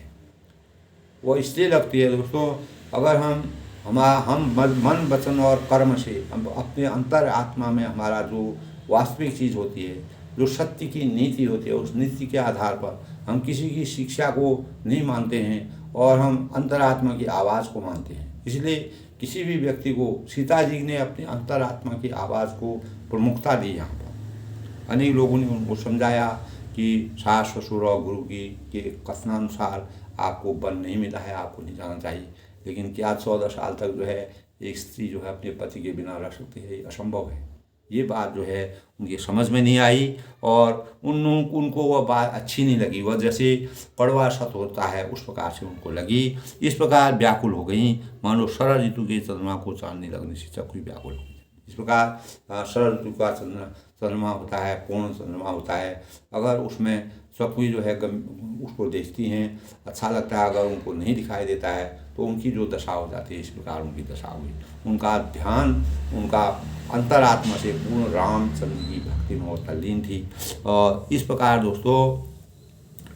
वो इसलिए लगती है दोस्तों, अगर हम मन वचन और कर्म से हम अपने अंतर आत्मा में हमारा जो वास्तविक चीज़ होती है, जो सत्य की नीति होती है, उस नीति के आधार पर हम किसी की शिक्षा को नहीं मानते हैं और हम अंतरात्मा की आवाज़ को मानते हैं। इसलिए किसी भी व्यक्ति को, सीता जी ने अपनी अंतरात्मा की आवाज़ को प्रमुखता दी। यहाँ पर अनेक लोगों ने उनको समझाया कि सास ससुर और गुरु के कथनानुसार आपको वन नहीं मिला है, आपको नहीं जाना चाहिए। लेकिन क्या 14 साल तक जो है एक स्त्री जो है अपने पति के बिना रह सकती है, ये असंभव है। ये बात जो है उनकी समझ में नहीं आई और उनको वह बात अच्छी नहीं लगी। वह जैसे कड़वा सत्य होता है उस प्रकार से उनको लगी। इस प्रकार व्याकुल हो गई, मानो शरद ऋतु के चंद्रमा को चांदनी लगने से चकोरी व्याकुल हो गई। इस प्रकार शरद ऋतु का चंद्रमा होता है, पूर्ण चंद्रमा होता है। अगर उसमें स्वकुई जो है उसको देखती हैं, अच्छा लगता है। अगर उनको नहीं दिखाई देता है तो उनकी जो दशा हो जाती है, इस प्रकार उनकी दशा हुई। उनका ध्यान, उनका अंतरात्मा से पूर्ण रामचंद्र की भक्ति में और तल्लीन थी। और इस प्रकार दोस्तों,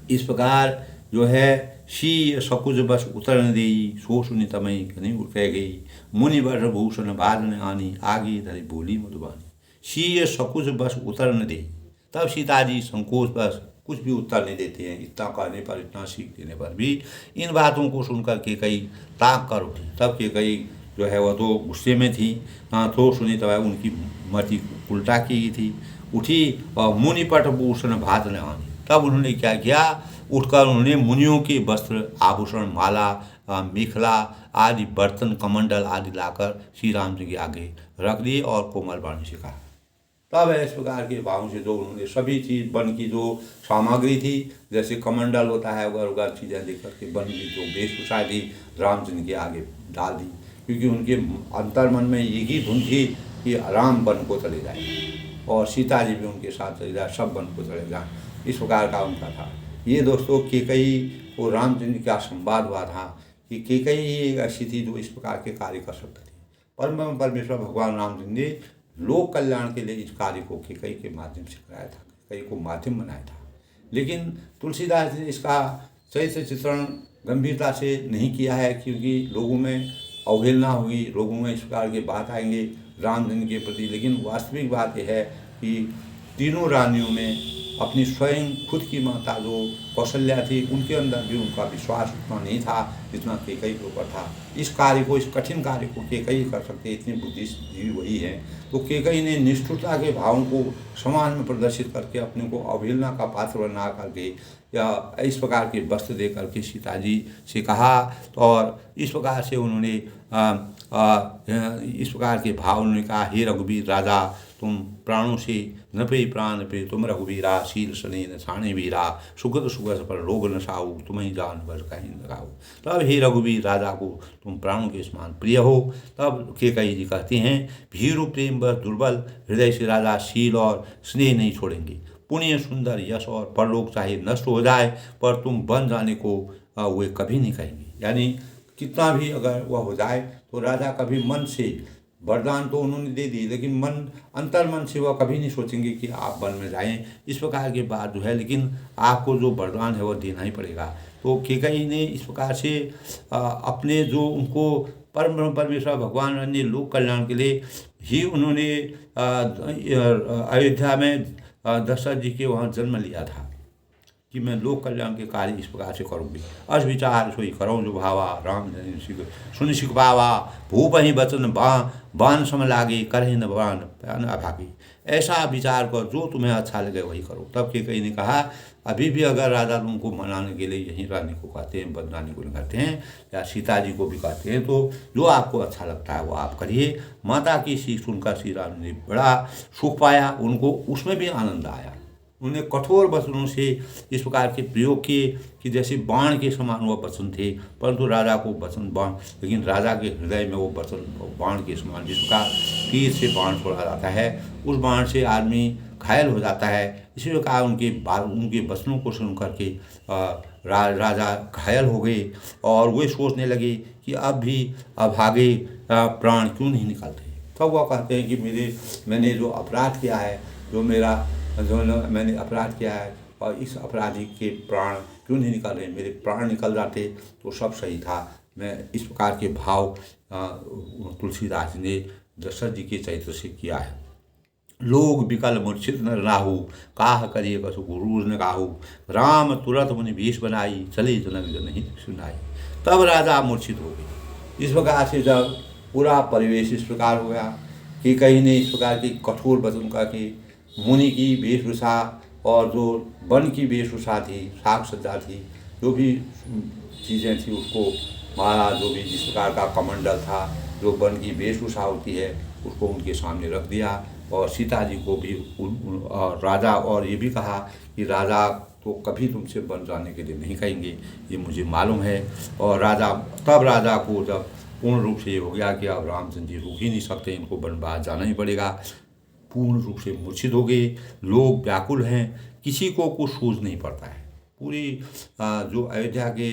इस प्रकार जो है शी सकुज बस उतरन देई, सो सुनि तमई कहीं उठे गई, मुनि वर भूषण बादन आनी, आगे धरी बोली मधुबानी। शी सकुज बस उतरन देई, तब सीता जी संकोच बस कुछ भी उत्तर नहीं देते हैं। इतना करने पर, इतना सीख देने पर भी इन बातों को सुनकर केकई ताक कर उठी। तब केकई जो है वह तो गुस्से में थी। तो सुनी तब उनकी मति उल्टा की गई थी। उठी और मुनि पट भूषण भात ने आनी। तब उन्होंने क्या किया, उठकर उन्होंने मुनियों के वस्त्र, आभूषण, माला, मेखला आदि बर्तन, कमंडल आदि लाकर श्री राम जी के आगे रख दिए और कोमल वाणी से कहा। तब इस प्रकार के भावों से जो उन्होंने सभी चीज़, वन की जो सामग्री थी, जैसे कमंडल होता है, उगर उगर चीज़ें लेकर के वन की जो वेशभूषा थी रामचंद्र के आगे डाल दी। क्योंकि उनके अंतर मन में एक ही धुन थी कि राम वन को चले जाए और सीता जी भी उनके साथ चले जाए, सब वन को चले जाए। इस प्रकार का उनका था। ये दोस्तों केकई और रामचंद्र का संवाद हुआ था कि केकई एक ऐसी थी जो इस प्रकार के कार्य कर सकती थी। परम परमेश्वर भगवान रामचंद्र ने लोक कल्याण के लिए इस कार्य को केकई के माध्यम से कराया था, केकई को माध्यम बनाया था। लेकिन तुलसीदास ने इसका सही से चित्रण गंभीरता से नहीं किया है, क्योंकि लोगों में अवहेलना हुई, लोगों में इस प्रकार के बात आएंगे रामचंद्र के प्रति। लेकिन वास्तविक बात यह है कि तीनों रानियों में अपनी स्वयं खुद की माता जो कौशल्या थी, उनके अंदर भी उनका विश्वास उतना नहीं था जितना केकई के ऊपर था। इस कार्य को, इस कठिन कार्य को केकई कर सकते, इतनी बुद्धिजीवी वही है। तो केकई ने निष्ठुरता के भावों को समाज में प्रदर्शित करके अपने को अवहेलना का पात्र बना करके या इस प्रकार के वस्त्र दे करके सीता जी से कहा। और इस प्रकार से उन्होंने इस प्रकार के भाव उन्होंने कहा, हे रघुवीर राजा, तुम प्राणों से न पे प्राण पे, तुम रघुवीरा शील सने न साणे वीरा, सुगत सुगत पर रोग न साहू, तुम ही जान बर कहीं न गाऊ। तब हे रघुवीर राजा को तुम प्राणों के समान प्रिय हो। तब केकई जी कहते हैं, भीरु प्रेम बर दुर्बल, हृदय से राजा शील और स्नेह नहीं छोड़ेंगे। पुण्य सुंदर यश और परलोक चाहे नष्ट हो जाए, पर तुम बन जाने को वे कभी नहीं कहेंगे। यानी कितना भी अगर वह हो जाए तो राजा कभी मन से, वरदान तो उन्होंने दे दी, लेकिन मन, अंतर मन से वह कभी नहीं सोचेंगे कि आप वन में जाएं। इस प्रकार की बात जो है, लेकिन आपको जो वरदान है वह देना ही पड़ेगा। तो केकई ने इस प्रकार से अपने जो उनको परम परमेश्वर भगवान ने लोक कल्याण के लिए ही उन्होंने अयोध्या में दशरथ जी के वहाँ जन्म लिया था कि मैं लोक कल्याण के कार्य इस प्रकार से करूँगी। अस विचार सोई करो जो भावा, राम सुन सिख पावा, भूप ही वचन बान सम लागे, करहे न बान अभागी। ऐसा विचार कर, जो तुम्हें अच्छा लगे वही करो। तब केकई ने कहा, अभी भी अगर राजा तुमको मनाने के लिए यहीं रहने को कहते हैं, बदलाने को कहते हैं, या सीता जी को भी कहते हैं, तो जो आपको अच्छा लगता है वो आप करिए। माता की सीख सुनकर श्री राम ने बड़ा सुख पाया, उनको उसमें भी आनंद आया। उन्हें कठोर वचनों से इस प्रकार के प्रयोग किए कि जैसे बाण के समान वह वचन थे, परंतु राजा को वचन बाण, लेकिन राजा के हृदय में वो वचन बाण के समान, जिस प्रकार तीर से बाण छोड़ा जाता है, उस बाण से आदमी घायल हो जाता है। इसी प्रकार उनके वचनों को सुन करके राजा घायल हो गए और वे सोचने लगे कि अब भी अभागे प्राण क्यों नहीं निकलते। तब वह कहते हैं कि मैंने जो अपराध किया है, मैंने अपराध किया है, और इस अपराधी के प्राण क्यों नहीं निकल रहे। मेरे प्राण निकल जाते तो सब सही था। मैं इस प्रकार के भाव तुलसीदास ने दशरथ जी के चरित्र से किया है। लोग विकल मूर्छित न राहु, काह करिए कसु गुरूर न काहू, राम तुरंत मुनि भीष बनाई, चले जनक जन ही सुनाई। तब राजा मूर्छित हो गए। इस प्रकार से जब पूरा परिवेश इस प्रकार हो गया कि कहीं ने इस प्रकार की कठोर वचन करके मुनि की वेशभूषा और जो वन की वेशभूषा थी, साग सज्जा थी, जो भी चीज़ें थी, उसको माला, जो भी जिस प्रकार का कमंडल था, जो वन की वेशभूषा होती है, उसको उनके सामने रख दिया। और सीता जी को भी राजा, और ये भी कहा कि राजा तो कभी तुमसे वन जाने के लिए नहीं कहेंगे, ये मुझे मालूम है। और तब राजा को जब पूर्ण रूप से ये हो गया कि अब रामचंद्र जी रुक ही नहीं सकते, इनको वनवास जाना ही पड़ेगा। पूर्ण रूप से मूर्छित हो गए, लोग व्याकुल हैं, किसी को कुछ सूझ नहीं पड़ता है। पूरी जो अयोध्या के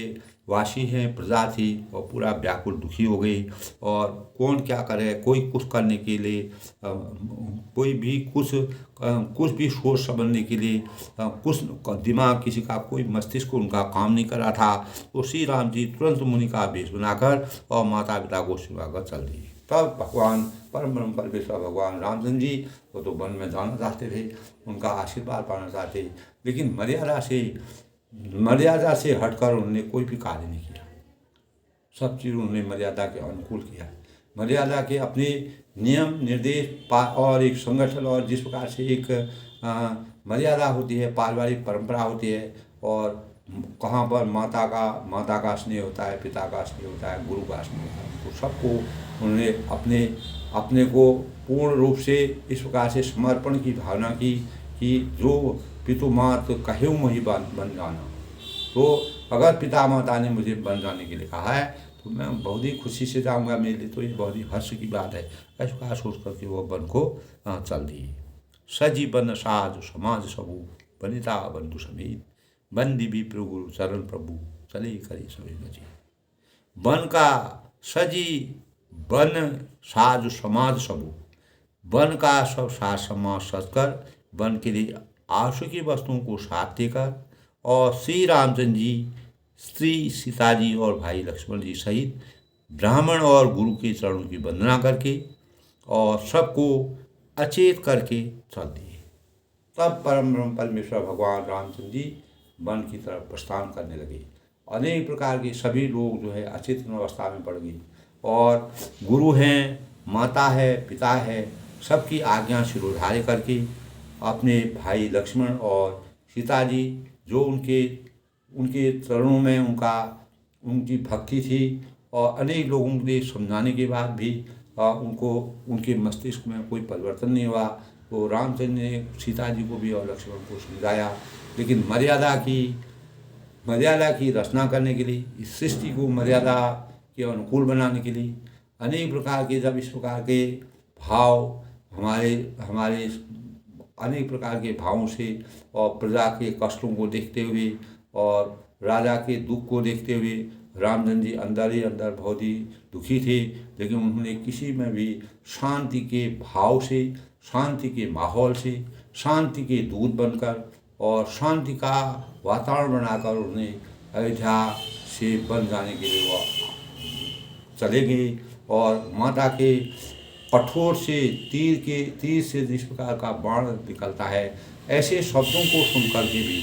वासी हैं, प्रजा थी, और पूरा व्याकुल दुखी हो गई। और कौन क्या करे, कोई कुछ करने के लिए कोई भी कुछ भी सोच समझने के लिए कुछ दिमाग किसी का, कोई मस्तिष्क उनका काम नहीं कर रहा था। तो श्री राम जी तुरंत मुनि का वेश बनाकर और माता पिता को सेवाकर चल दिए। तब भगवान परम ब्रह्म परमेश्वर भगवान रामचंद्र जी वो तो वन में जाना चाहते थे, उनका आशीर्वाद पाना चाहते, लेकिन मर्यादा से हटकर उन्होंने कोई भी कार्य नहीं किया। सब चीज़ उन्होंने मर्यादा के अनुकूल किया, मर्यादा के अपने नियम निर्देश और एक संगठन, और जिस प्रकार से एक मर्यादा होती है, पारिवारिक परंपरा होती है, और कहाँ पर माता का स्नेह होता है, पिता का स्नेह होता है, गुरु का स्नेह होता है, तो सबको उन्होंने अपने को पूर्ण रूप से इस प्रकार से समर्पण की भावना की कि जो पितु मात कहे वही बन जाना। तो अगर पिता माता ने मुझे बन जाने के लिए कहा है तो मैं बहुत ही खुशी से जाऊंगा, मेरे लिए तो ये बहुत ही हर्ष की बात है। ऐसा सोच करके वो वन को चल दिए। सजी बन साज समाज सबू, बनिता बंधु समेत, बंदी भी प्रभु चरण प्रभु, चले करी सभी बची। वन का सजी बन साज समाज सबू, वन का सब साज समाज सजकर वन के लिए आवश्यक की वस्तुओं को साथ देकर, और श्री रामचंद्र जी, स्त्री सीता जी और भाई लक्ष्मण जी सहित ब्राह्मण और गुरु के चरणों की वंदना करके और सबको अचेत करके चल दिए। तब परम ब्रह्म परमेश्वर भगवान रामचंद्र जी वन की तरफ प्रस्थान करने लगे। अनेक प्रकार के सभी लोग जो है अचेतन अवस्था में पड़ गई, और गुरु हैं, माता है, पिता है, सबकी आज्ञा शिरोधार्य करके अपने भाई लक्ष्मण और सीता जी, जो उनके चरणों में उनकी भक्ति थी, और अनेक लोगों के समझाने के बाद भी उनके मस्तिष्क में कोई परिवर्तन नहीं हुआ। तो रामचंद्र ने सीता जी को भी और लक्ष्मण को समझाया, लेकिन मर्यादा की रचना करने के लिए, इस सृष्टि को मर्यादा के अनुकूल बनाने के लिए अनेक प्रकार के, जब इस प्रकार के भाव हमारे अनेक प्रकार के भावों से, और प्रजा के कष्टों को देखते हुए और राजा के दुख को देखते हुए रामचंद्र जी अंदर ही अंदर बहुत ही दुखी थे। लेकिन उन्होंने किसी में भी शांति के भाव से, शांति के माहौल से, शांति के दूत बनकर और शांति का वातावरण बनाकर उन्हें अयोध्या से बन जाने के लिए वो चले गए। और माता के कठोर से तीर से जिस प्रकार का बाण निकलता है, ऐसे शब्दों को सुनकर के भी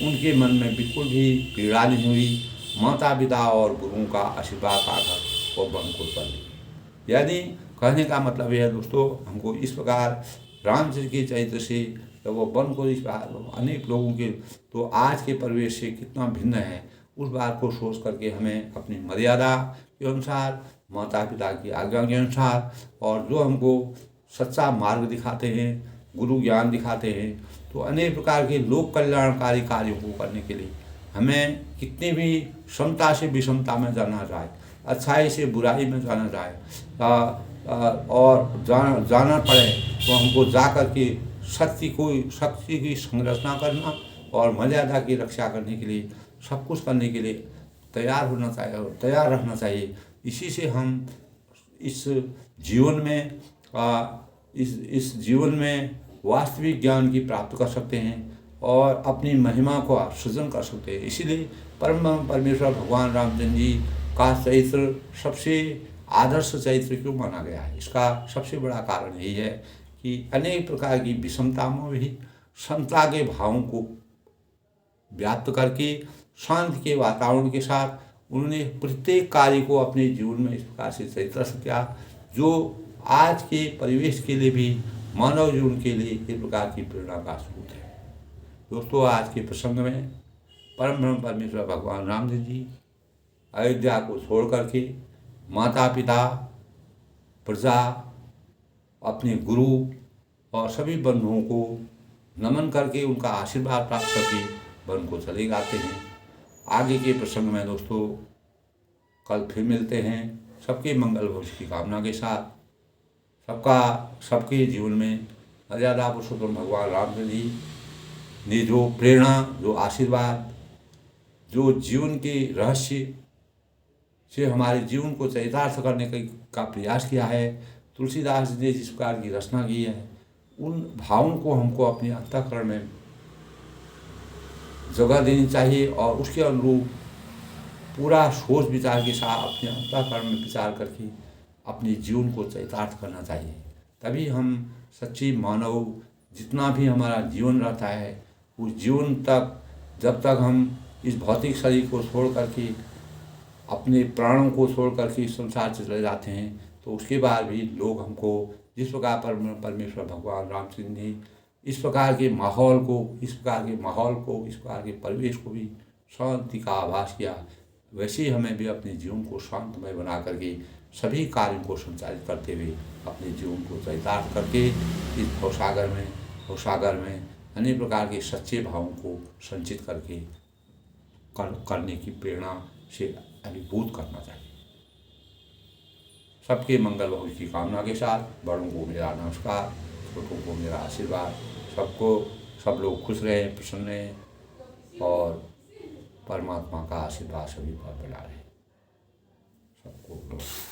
उनके मन में बिल्कुल भी पीड़ा नहीं हुई। माता पिता और गुरुओं का आशीर्वाद पाकर वो वन को चल दिए। यानी कहने का मतलब यह है दोस्तों, हमको इस प्रकार रामचंद्र के चरित्र से जब वो वन को इस प्रकार अनेक लोगों के, तो आज के परिवेश से कितना भिन्न है, उस बात को सोच करके हमें अपनी मर्यादा के अनुसार, माता पिता की आज्ञा के अनुसार, और जो हमको सच्चा मार्ग दिखाते हैं, गुरु ज्ञान दिखाते हैं, तो अनेक प्रकार के लोक कल्याणकारी कार्यों को करने के लिए हमें कितनी भी क्षमता से विषमता में जाना जाए, अच्छाई से बुराई में जाना जाए, और जाना पड़े तो हमको जा कर के शक्ति की संरचना करना और मर्यादा की रक्षा करने के लिए, सब कुछ करने के लिए तैयार होना चाहिए और तैयार रहना चाहिए। इसी से हम इस जीवन में वास्तविक ज्ञान की प्राप्त कर सकते हैं और अपनी महिमा को सृजन कर सकते हैं। इसीलिए परम परमेश्वर भगवान रामचंद्र जी का चरित्र सबसे आदर्श चरित्र क्यों माना गया है, इसका सबसे बड़ा कारण यही है कि अनेक प्रकार की विषमताओं में भी समता के भावों को व्याप्त करके शांति के वातावरण के साथ उन्होंने प्रत्येक कार्य को अपने जीवन में इस प्रकार से चरित्र से किया, जो आज के परिवेश के लिए भी, मानव जीवन के लिए एक प्रकार की प्रेरणा का स्रोत है। दोस्तों, आज के प्रसंग में परम ब्रह्म परमेश्वर भगवान रामचंद्र जी अयोध्या को छोड़ करके माता पिता, प्रजा, अपने गुरु और सभी बंधुओं को नमन करके उनका आशीर्वाद प्राप्त करके वन को चले जाते हैं। आगे के प्रसंग में दोस्तों कल फिर मिलते हैं। सबके मंगल भविष्य की कामना के साथ सबके जीवन में मर्यादा पुरुषोत्तम भगवान रामचंद्र जी ने जो प्रेरणा, जो आशीर्वाद, जो जीवन के रहस्य से हमारे जीवन को चरितार्थ करने का प्रयास किया है, तुलसीदास जी ने जिस प्रकार की रचना की है, उन भावों को हमको अपने अंतःकरण में जगह देनी चाहिए और उसके अनुरूप पूरा सोच विचार के साथ अपने अंतःकरण में विचार करके अपने जीवन को चरितार्थ करना चाहिए। तभी हम सच्ची मानव, जितना भी हमारा जीवन रहता है, उस जीवन तक जब तक हम इस भौतिक शरीर को छोड़ करके, अपने प्राणों को छोड़ करके संसार से चले जाते हैं, तो उसके बाद भी लोग हमको जिस प्रकार परमेश्वर भगवान रामचंद्र ने इस प्रकार के माहौल को, इस प्रकार के परिवेश को भी शांति का आभास किया, वैसे ही हमें भी अपने जीवन को शांतमय बना करके सभी कार्यों को संचालित करते हुए अपने जीवन को चरितार्थ करके इस भवसागर में अनेक प्रकार के सच्चे भावों को संचित करके करने की प्रेरणा से अभिभूत करना चाहिए। सबके मंगल भविष्य की कामना के साथ बड़ों को मेरा नमस्कार, छोटों को मेरा आशीर्वाद। सब लोग खुश रहें, प्रसन्न रहें और परमात्मा का आशीर्वाद सभी पर बना रहे। सबको नमस्कार।